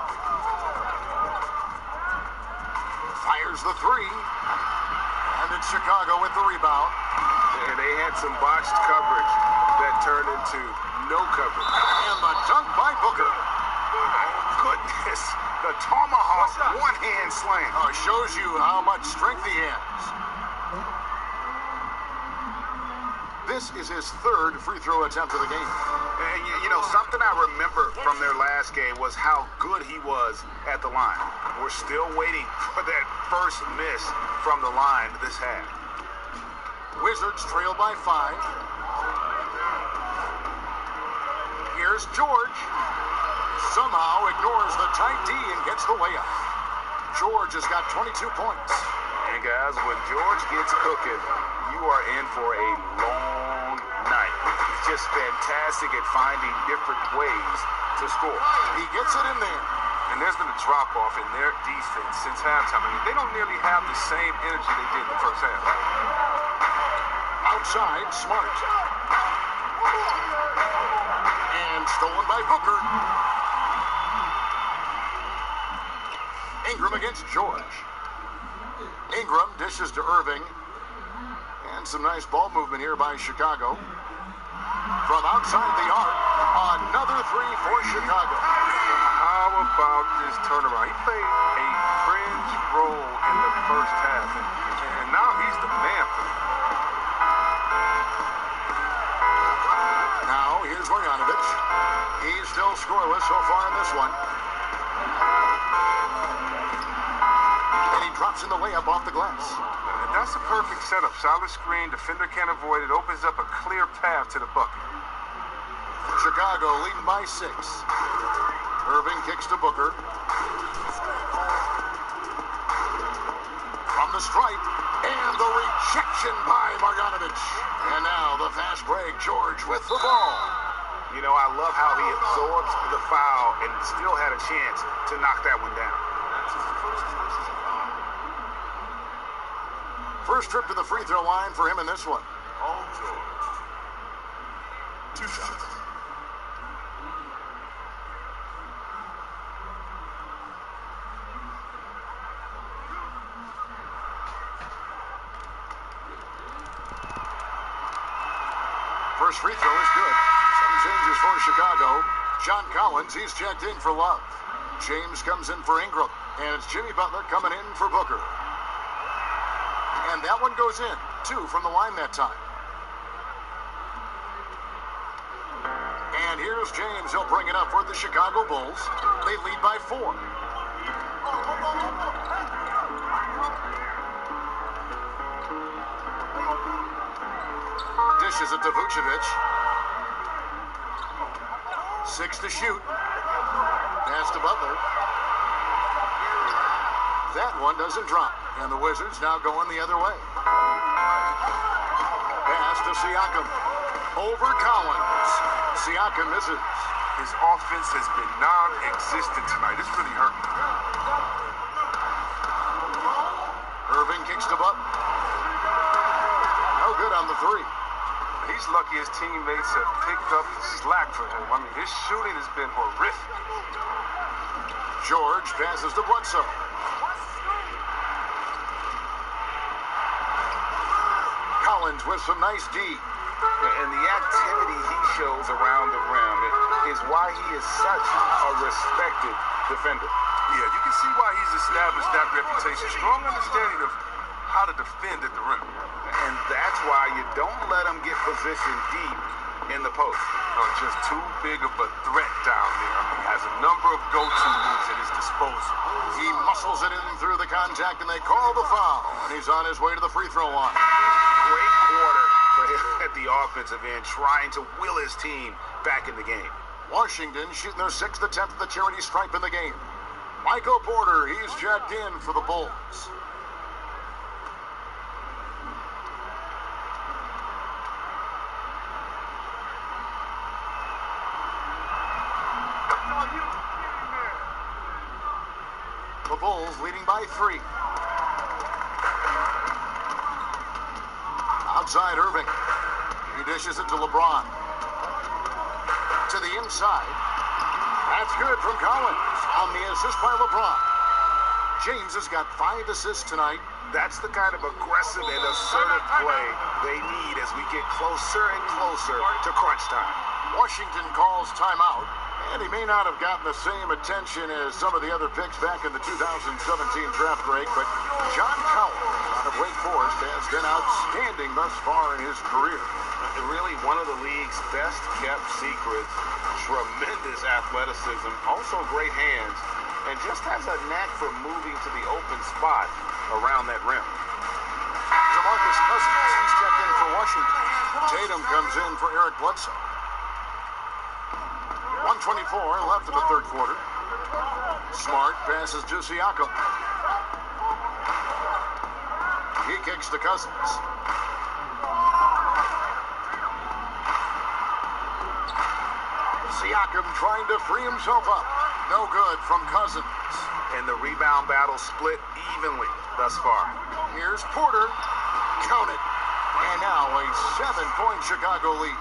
Fires the three. And it's Chicago with the rebound. And they had some botched coverage that turned into no coverage. And the dunk by Booker. Goodness. The tomahawk one-hand slam. Shows you how much strength he has. This is his 3rd free throw attempt of the game. And you know, something I remember from their last game was how good he was at the line. We're still waiting for that first miss from the line this half. Wizards trail by 5. Here's George. Somehow ignores the tight D and gets the layup. George has got 22 points. And guys, when George gets cooking, you are in for a long night. He's just fantastic at finding different ways to score. He gets it in there. And there's been a drop-off in their defense since halftime. I mean, they don't nearly have the same energy they did in the first half. Outside, Smart. And stolen by Booker. Ingram against George. Ingram dishes to Irving. And some nice ball movement here by Chicago. From outside the arc, another three for Chicago. How about this turnaround? He played a fringe role in the first half, and now he's the man for them. Now, here's Bogdanovic. He's still scoreless so far in this one. And he drops in the layup off the glass. And that's a perfect setup. Solid screen, defender can't avoid it, opens up a clear path to the bucket. Chicago leading by 6. Irving kicks to Booker. From the stripe, and the rejection by Bogdanovic. And now the fast break, George with the ball. You know, I love how he absorbs the foul and still had a chance to knock that one down. First trip to the free throw line for him in this one. All George. 2 shots. First free throw is good. Some changes for Chicago. John Collins, he's checked in for Love. James comes in for Ingram. And it's Jimmy Butler coming in for Booker. And that one goes in. 2 from the line that time. And here's James. He'll bring it up for the Chicago Bulls. They lead by 4. Dishes it to Vucevic. 6 to shoot. Pass to Butler. That one doesn't drop. And the Wizards now going the other way. Pass to Siakam. Over Collins. Siakam misses. His offense has been non-existent tonight. It's really hurting. Irving kicks the butt. No good on the three. He's lucky his teammates have picked up the slack for him. I mean, his shooting has been horrific. George passes to Bledsoe. Collins with some nice D. And the activity he shows around the rim is why he is such a respected defender. Yeah, you can see why he's established that reputation. Strong understanding of how to defend at the rim. And that's why you don't let him get positioned deep in the post. Just too big of a threat down there. I mean, he has a number of go-to moves at his disposal. He muscles it in through the contact, and they call the foul. And he's on his way to the free throw line. Great quarter for him at the offensive end, trying to will his team back in the game. Washington shooting their 6th attempt at the charity stripe in the game. Michael Porter, he's checked in for the Bulls. The Bulls leading by 3. Outside Irving. He dishes it to LeBron. To the inside. That's good from Collins on the assist by LeBron. James has got 5 assists tonight. That's the kind of aggressive and assertive play they need as we get closer and closer to crunch time. Washington calls timeout. And he may not have gotten the same attention as some of the other picks back in the 2017 draft break, but John Collins out of Wake Forest has been outstanding thus far in his career. Really one of the league's best kept secrets. Tremendous athleticism, also great hands, and just has a knack for moving to the open spot around that rim. DeMarcus Cousins, he's checked in for Washington. Tatum comes in for Eric Bledsoe. 1:24 left in the third quarter. Smart passes to Siakam. He kicks to Cousins. Siakam trying to free himself up. No good from Cousins. And the rebound battle split evenly thus far. Here's Porter. Count it. And now a 7-point Chicago lead.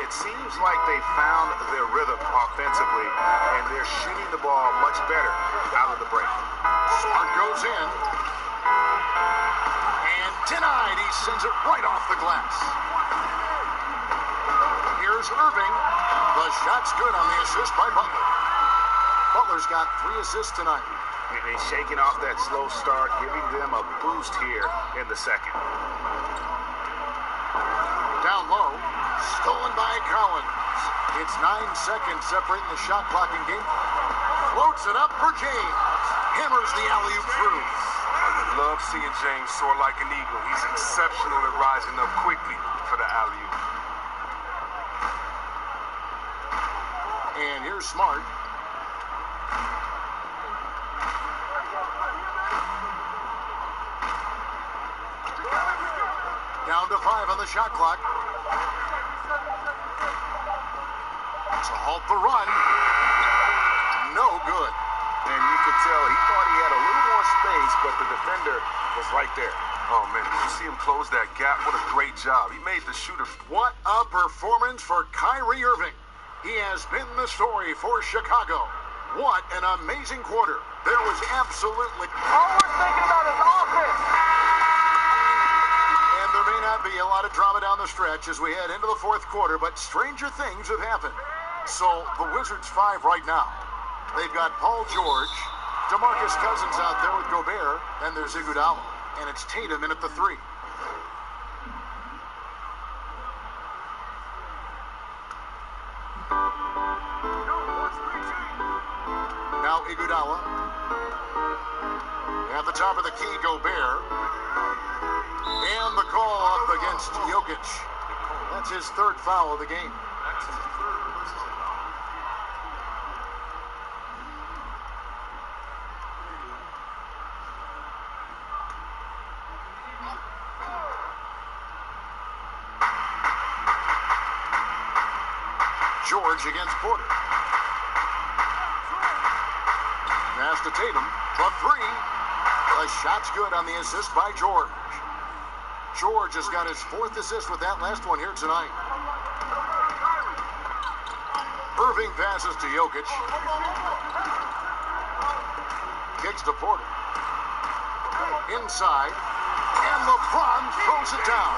It seems like they found their rhythm offensively, and they're shooting the ball much better out of the break. Smart goes in. And denied. He sends it right off the glass. Here's Irving. The shot's good on the assist by Butler. Butler's got 3 assists tonight. And he's shaking off that slow start, giving them a boost here in the second. Down low. Stolen by Collins. It's 9 seconds separating the shot clock in game. Floats it up for James. Hammers the alley-oop through. I love seeing James soar like an eagle. He's exceptional at rising up quickly for the alley-oop. And here's Smart. Down to 5 on the shot clock. To halt the run. No good. And you could tell he thought he had a little more space, but the defender was right there. Oh, man, did you see him close that gap? What a great job. He made the shooter. What a performance for Kyrie Irving. He has been the story for Chicago. What an amazing quarter. There was absolutely... Always thinking about his offense. And there may not be a lot of drama down the stretch as we head into the fourth quarter, but stranger things have happened. So the Wizards 5 right now. They've got Paul George, DeMarcus Cousins out there with Gobert, and there's Iguodala. And it's Tatum in at the 3. Now Iguodala. At the top of the key, Gobert. And the call up against Jokic. That's his 3rd foul of the game. George against Porter. Pass to Tatum. The three. The shot's good on the assist by George. George has got his 4th assist with that last one here tonight. Irving passes to Jokic. Kicks to Porter. Inside. And LeBron throws it down.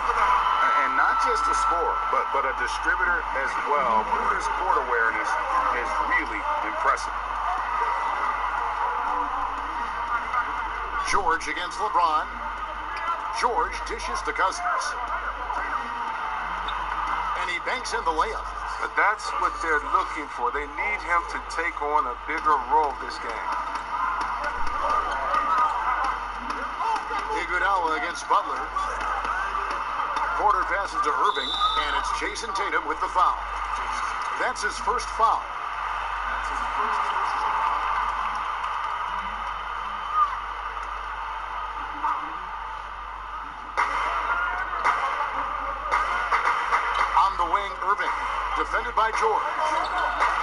And not just a scorer, but a distributor as well. Porter's court awareness is really impressive. George against LeBron. George dishes to Cousins. And he banks in the layup. But that's what they're looking for. They need him to take on a bigger role this game. Iguodala against Butler. Porter passes to Irving, and it's Jason Tatum with the foul. That's his first foul. On the wing, Irving, defended by George.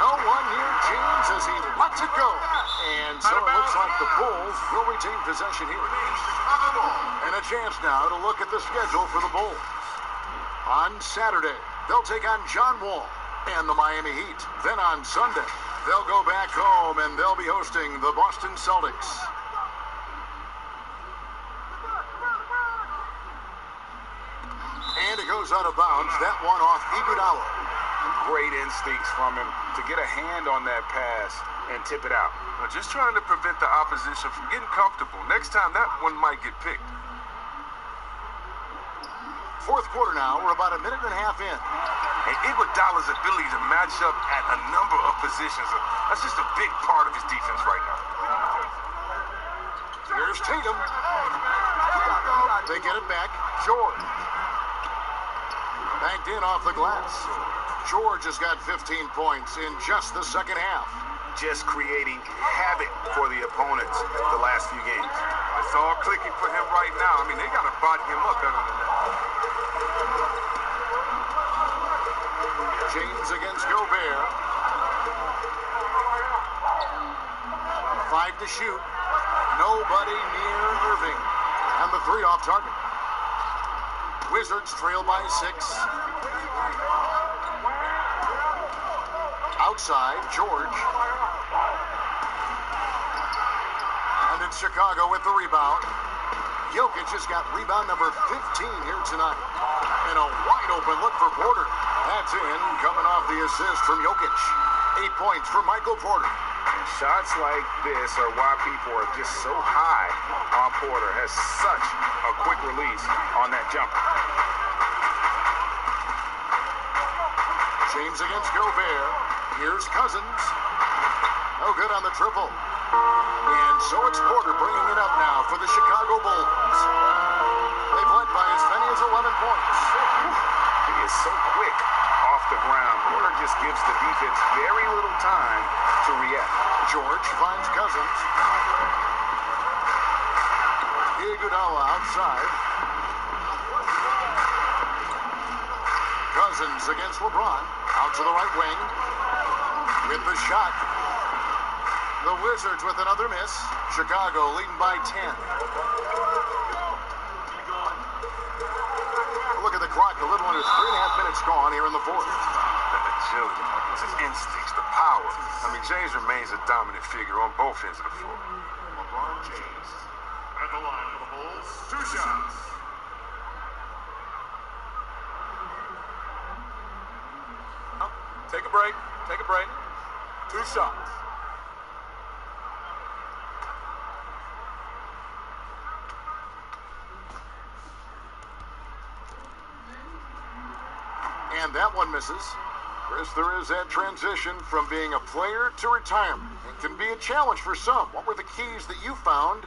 No one near James as he lets it go. And so it looks like the Bulls will retain possession here. And a chance now to look at the schedule for the Bulls. On Saturday, they'll take on John Wall and the Miami Heat. Then on Sunday, they'll go back home and they'll be hosting the Boston Celtics. And it goes out of bounds. That one off Iguodala. Great instincts from him to get a hand on that pass and tip it out. Well, just trying to prevent the opposition from getting comfortable. Next time, that one might get picked. 4th quarter now. We're about a minute and a half in. And Iguodala's ability to match up at a number of positions, that's just a big part of his defense right now. Here's Tatum. They get it back. George. Banked in off the glass. George has got 15 points in just the second half. Just creating havoc for the opponents the last few games. It's all clicking for him right now. I mean, they got to body him up better than that. James against Gobert. 5 to shoot. Nobody near Irving. And the 3 off target. Wizards trail by 6. Outside, George. And it's Chicago with the rebound. Jokic has got rebound number 15 here tonight. And a wide open look for Porter. That's in, coming off the assist from Jokic. 8 points for Michael Porter. Shots like this are why people are just so high on Porter. Has such a quick release on that jumper. James against Gobert. Here's Cousins. No good on the triple. And so it's Porter bringing it up now for the Chicago Bulls. They've led by as many as 11 points. He is so quick off the ground. Porter just gives the defense very little time to react. George finds Cousins. Iguodala outside. Cousins against LeBron. Out to the right wing. With the shot. The Wizards with another miss. Chicago leading by 10. Look at the clock. A little under 3.5 minutes gone here in the 4th. The agility, his instincts, the power. I mean, James remains a dominant figure on both ends of the floor. LeBron James at the line for the Bulls. 2 shots. Take a break. Take a break. 2 shots. And that one misses. Chris, there is that transition from being a player to retirement. It can be a challenge for some. What were the keys that you found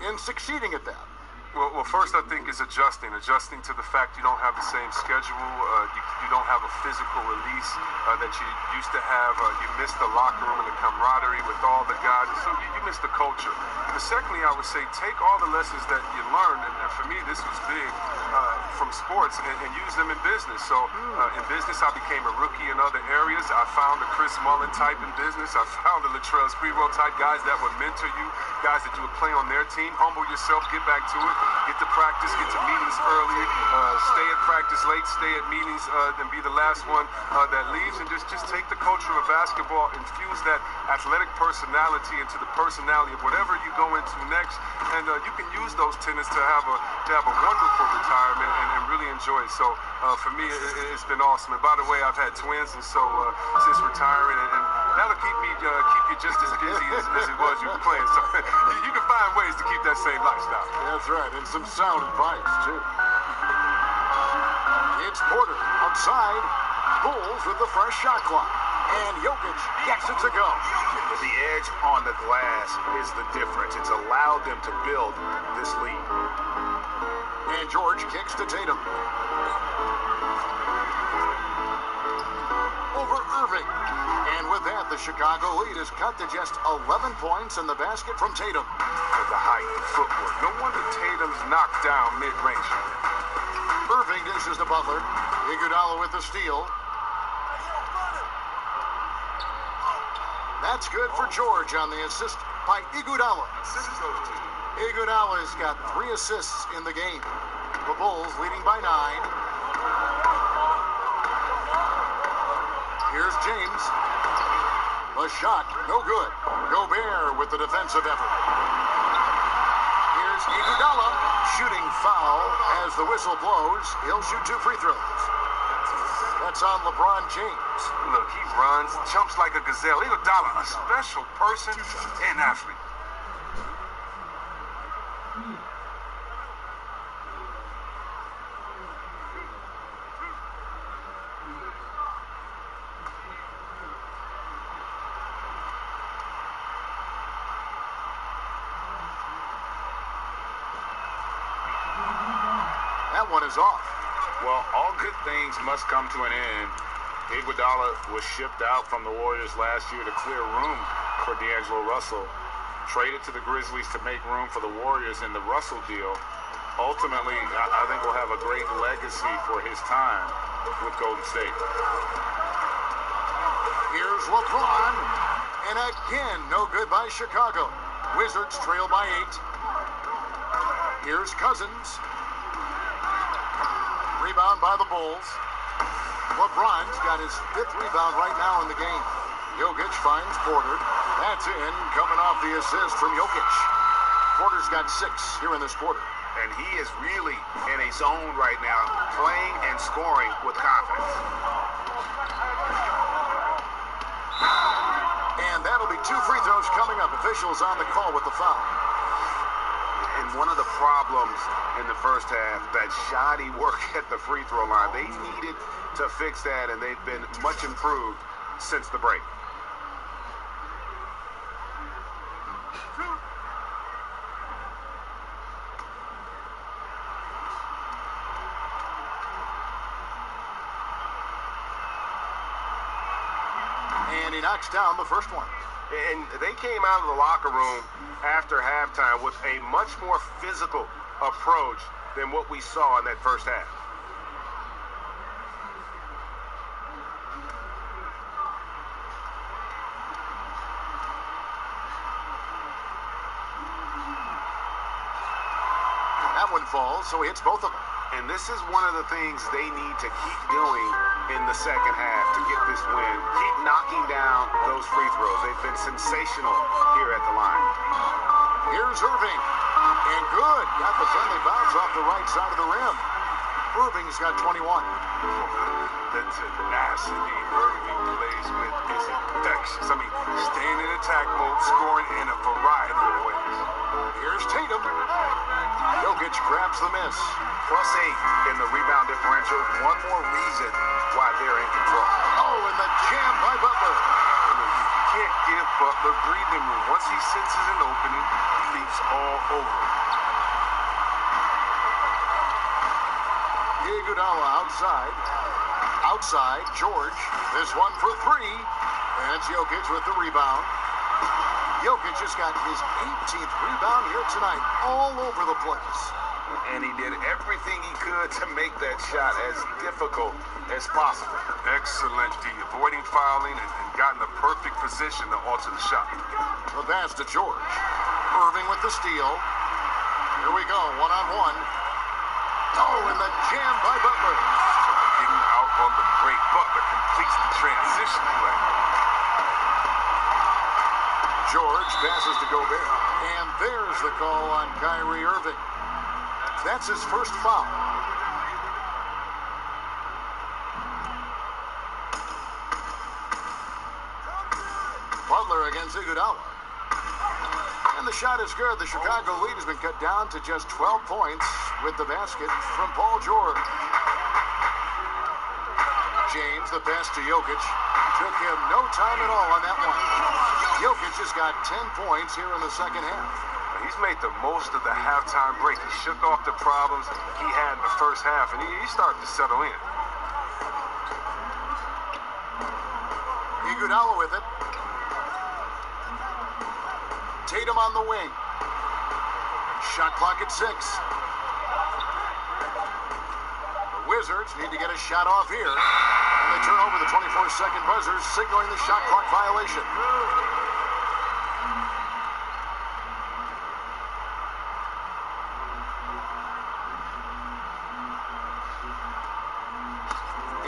in succeeding at that? Well, first I think it's adjusting to the fact you don't have the same schedule. You don't have a physical release that you used to have. You miss the locker room and the camaraderie with all the guys. So you miss the culture. But secondly, I would say take all the lessons that you learned, and for me this was big. from sports and use them in business. So in business, I became a rookie in other areas. I found a Chris Mullen type in business. I found a Latrell Sprewell type, guys that would mentor you, guys that you would play on their team. Humble yourself, get back to it, get to practice, get to meetings early, stay at practice late, stay at meetings, and be the last one that leaves, and just take the culture of basketball, infuse that athletic personality into the personality of whatever you go into next, and you can use those tenets to have a wonderful retirement and really enjoy it. So for me, it's been awesome. And by the way, I've had twins, and so since retiring, and that'll keep you just as busy as it was you were playing. So you can find ways to keep that same lifestyle. That's right, and some sound advice, too. It's Porter outside. Bulls with the fresh shot clock. And Jokic gets it to go. The edge on the glass is the difference. It's allowed them to build this lead. And George kicks to Tatum. Over Irving. And with that, the Chicago lead is cut to just 11 points in the basket from Tatum. With the height and footwork. No wonder Tatum's knocked down mid-range. Irving dishes to Butler. Iguodala with the steal. That's good for George on the assist by Iguodala. Iguodala's got 3 assists in the game. The Bulls leading by 9. Here's James. The shot, no good. Gobert with the defensive effort. Here's Iguodala. Shooting foul as the whistle blows. He'll shoot 2 free throws. That's on LeBron James. Look, he runs, jumps like a gazelle. Iguodala, a special person and athlete. That one is off. Well, all good things must come to an end. Iguodala was shipped out from the Warriors last year to clear room for D'Angelo Russell. Traded to the Grizzlies to make room for the Warriors in the Russell deal. Ultimately, I think will have a great legacy for his time with Golden State. Here's LeBron. And again, no good by Chicago. Wizards trail by 8. Here's Cousins. Rebound by the Bulls. LeBron's got his 5th rebound right now in the game. Jokic finds Porter. That's in, coming off the assist from Jokic. Porter's got 6 here in this quarter. And he is really in a zone right now, playing and scoring with confidence. And that'll be 2 free throws coming up. Officials on the call with the foul. And one of the problems in the first half, that shoddy work at the free throw line. They needed to fix that, and they've been much improved since the break. And he knocks down the first one. And they came out of the locker room after halftime with a much more physical approach than what we saw in that first half. That one falls, so he hits both of them. And this is one of the things they need to keep doing in the second half to get this win. Keep knocking down those free throws. They've been sensational here at the line. Here's Irving. And good. Got the friendly bounce off the right side of the rim. Irving's got 21. The tenacity Irving plays with is infectious. I mean, staying in attack mode, scoring in a variety of ways. Here's Tatum. Jokic grabs the miss. +8 in the rebound differential. One more reason why they're in control. Oh, and the jam by Butler. You can't give Butler breathing room. Once he senses an opening, he leaps all over it. Iguodala outside. Outside, George. This one for 3. That's Jokic with the rebound. Jokic just got his 18th rebound here tonight. All over the place. and he did everything he could to make that shot as difficult as possible. Excellent D, avoiding fouling and got in the perfect position to alter the shot. The pass to George. Irving with the steal. Here we go, one-on-one. Oh, and the jam by Butler. Getting out on the break. Butler completes the transition play. George passes to Gobert. And there's the call on Kyrie Irving. That's his first foul. Butler against Iguodala. And the shot is good. The Chicago lead has been cut down to just 12 points with the basket from Paul George. James, the pass to Jokic. Took him no time at all on that one. Jokic has got 10 points here in the second half. He's made the most of the halftime break. He shook off the problems he had in the first half, and he's starting to settle in. Iguodala with it. Tatum on the wing. Shot clock at 6. The Wizards need to get a shot off here. And they turn over the 24-second buzzer, signaling the shot clock violation.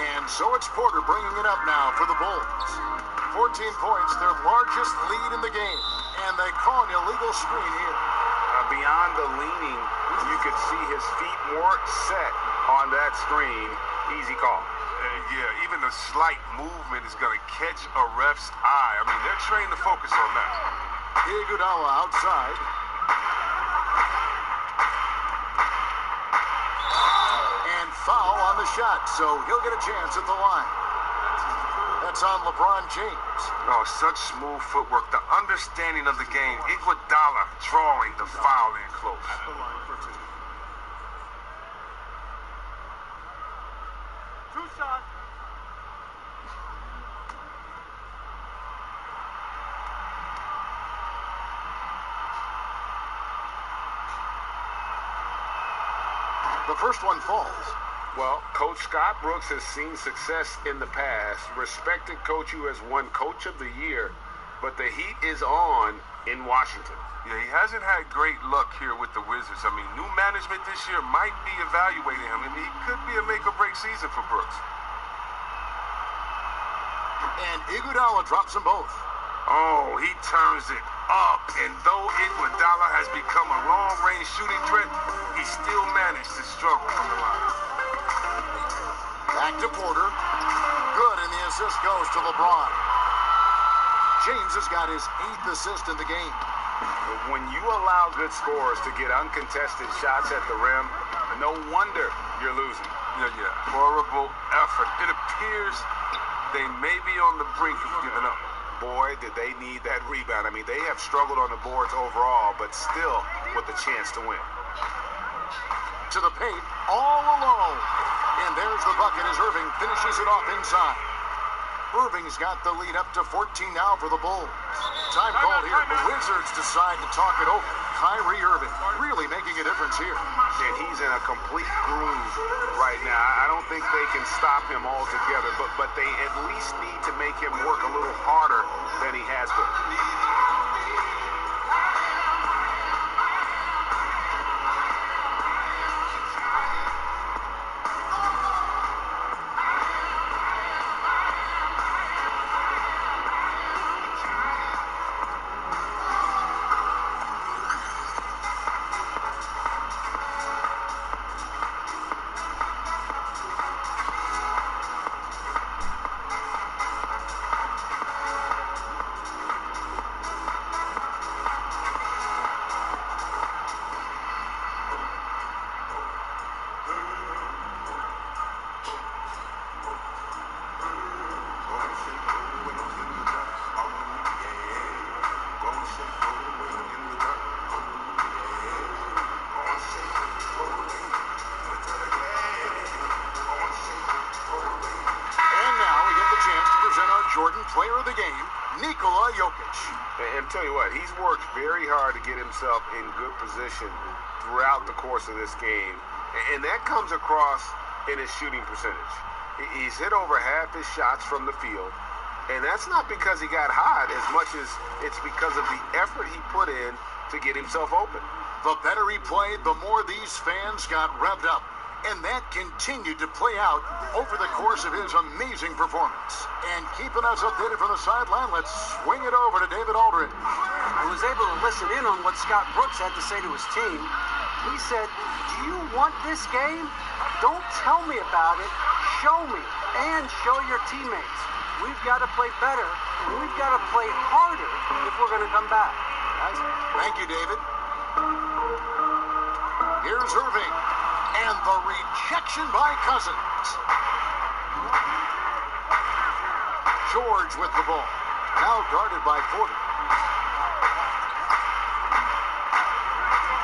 And so it's Porter bringing it up now for the Bulls. 14 points, their largest lead in the game. And they call an illegal screen here. Beyond the leaning, you could see his feet more set on that screen. Easy call. Yeah, even a slight movement is going to catch a ref's eye. I mean, they're trained to focus on that. Iguodala outside. And foul on the shot, so he'll get a chance at the line. That's on LeBron James. Oh, such smooth footwork. The understanding of the game. Iguodala drawing the foul in close. At the line for two. Two shots. The first one falls. Well, Coach Scott Brooks has seen success in the past, respected coach who has won Coach of the Year, but the heat is on in Washington. Yeah, he hasn't had great luck here with the Wizards. I mean, new management this year might be evaluating him, and he could be a make-or-break season for Brooks. And Iguodala drops them both. Oh, he turns it up, and though Iguodala has become a long-range shooting threat, he still managed to struggle from the line. Back to Porter. Good, and the assist goes to LeBron. James has got his 8th assist in the game. When you allow good scorers to get uncontested shots at the rim, no wonder you're losing. Yeah. Horrible effort. It appears they may be on the brink of giving up. Boy, did they need that rebound. I mean, they have struggled on the boards overall, but still with a chance to win. To the paint, all alone. And there's the bucket as Irving finishes it off inside. Irving's got the lead up to 14 now for the Bulls. Time called here. The Wizards decide to talk it over. Kyrie Irving really making a difference here. And he's in a complete groove right now. I don't think they can stop him altogether, but they at least need to make him work a little harder than he has been. Player of the game, Nikola Jokic. And tell you what, he's worked very hard to get himself in good position throughout the course of this game, and that comes across in his shooting percentage. He's hit over half his shots from the field, and that's not because he got hot as much as it's because of the effort he put in to get himself open. The better he played, the more these fans got revved up. And that continued to play out over the course of his amazing performance. And keeping us updated from the sideline, let's swing it over to David Aldridge. I was able to listen in on what Scott Brooks had to say to his team. He said, "Do you want this game? Don't tell me about it. Show me and show your teammates. We've got to play better, and we've got to play harder if we're going to come back." Guys? Thank you, David. Here's Irving. And the rejection by Cousins. George with the ball. Now guarded by Porter.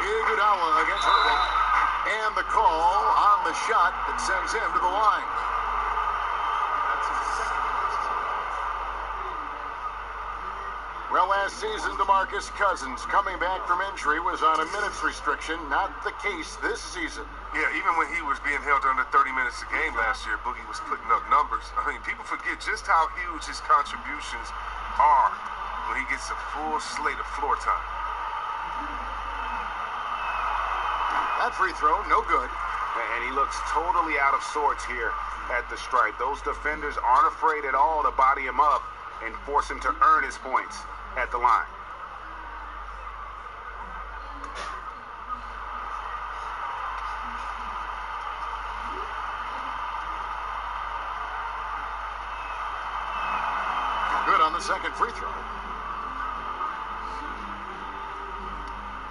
Iguodala against Irving. And the call on the shot that sends him to the line. Well, last season, DeMarcus Cousins, coming back from injury, was on a minutes restriction. Not the case this season. Yeah, even when he was being held under 30 minutes a game last year, Boogie was putting up numbers. I mean, people forget just how huge his contributions are when he gets a full slate of floor time. That free throw, no good. And he looks totally out of sorts here at the stripe. Those defenders aren't afraid at all to body him up and force him to earn his points at the line. Good on the second free throw.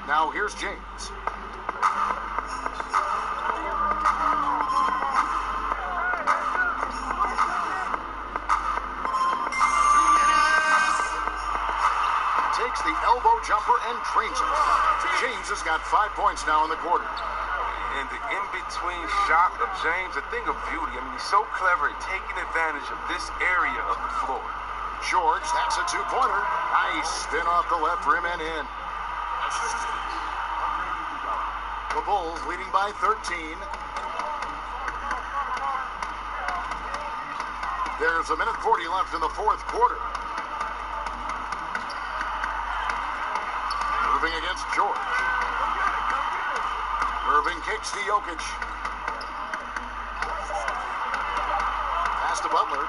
Now here's James. Takes the elbow jumper and drains it. James has got 5 points now in the quarter. And the in-between shot of James, a thing of beauty. I mean, he's so clever at taking advantage of this area of the floor. George, that's a two-pointer. Nice spin off the left rim and in. The Bulls leading by 13. There's a minute 40 left in the fourth quarter. Irving against George. Irving kicks to Jokic. Pass to Butler.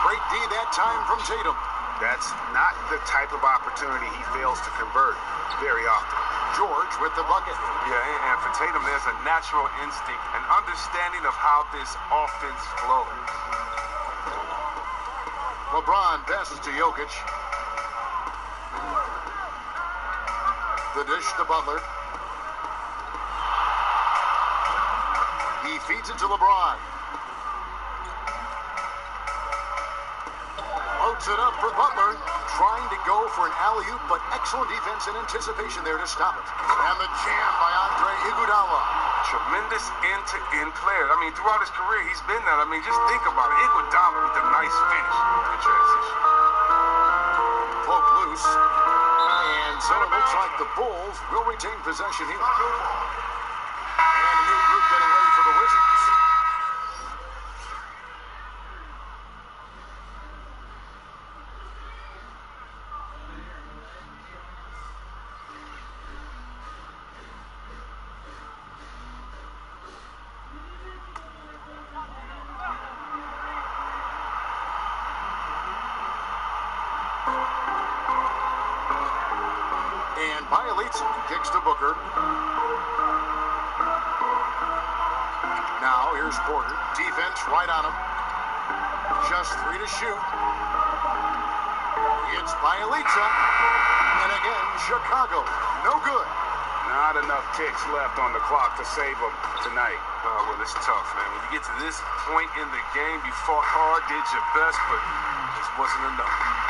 Great D that time from Tatum. That's not the type of opportunity he fails to convert very often. George with the bucket. Yeah, and for Tatum, there's a natural instinct, an understanding of how this offense flows. LeBron passes to Jokic. The dish to Butler. He feeds it to LeBron. Loads it up for Butler. Trying to go for an alley-oop, but excellent defense and anticipation there to stop it. And the jam by Andre Iguodala. Tremendous end-to-end player. I mean, throughout his career, he's been that. I mean, just think about it. Iguodala with a nice finish in transition. Cloak loose. And so it looks like the Bulls will retain possession here. And a new group getting ready for the Wizards. And Bielitsa kicks to Booker. Now here's Porter. Defense right on him. Just 3 to shoot. It's Bielitsa. And again, Chicago. No good. Not enough ticks left on the clock to save them tonight. Oh, well, it's tough, man. When you get to this point in the game, you fought hard, did your best, but this wasn't enough.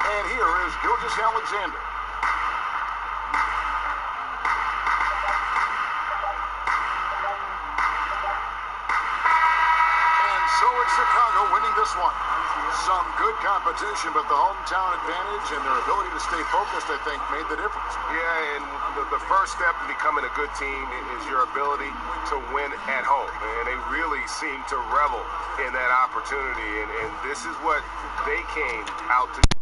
And here is Gilgeous-Alexander. And so it's Chicago winning this one. Some good competition, but the hometown advantage and their ability to stay focused, I think, made the difference. Yeah, and the first step in becoming a good team is your ability to win at home. And they really seem to revel in that opportunity. And this is what they came out to do.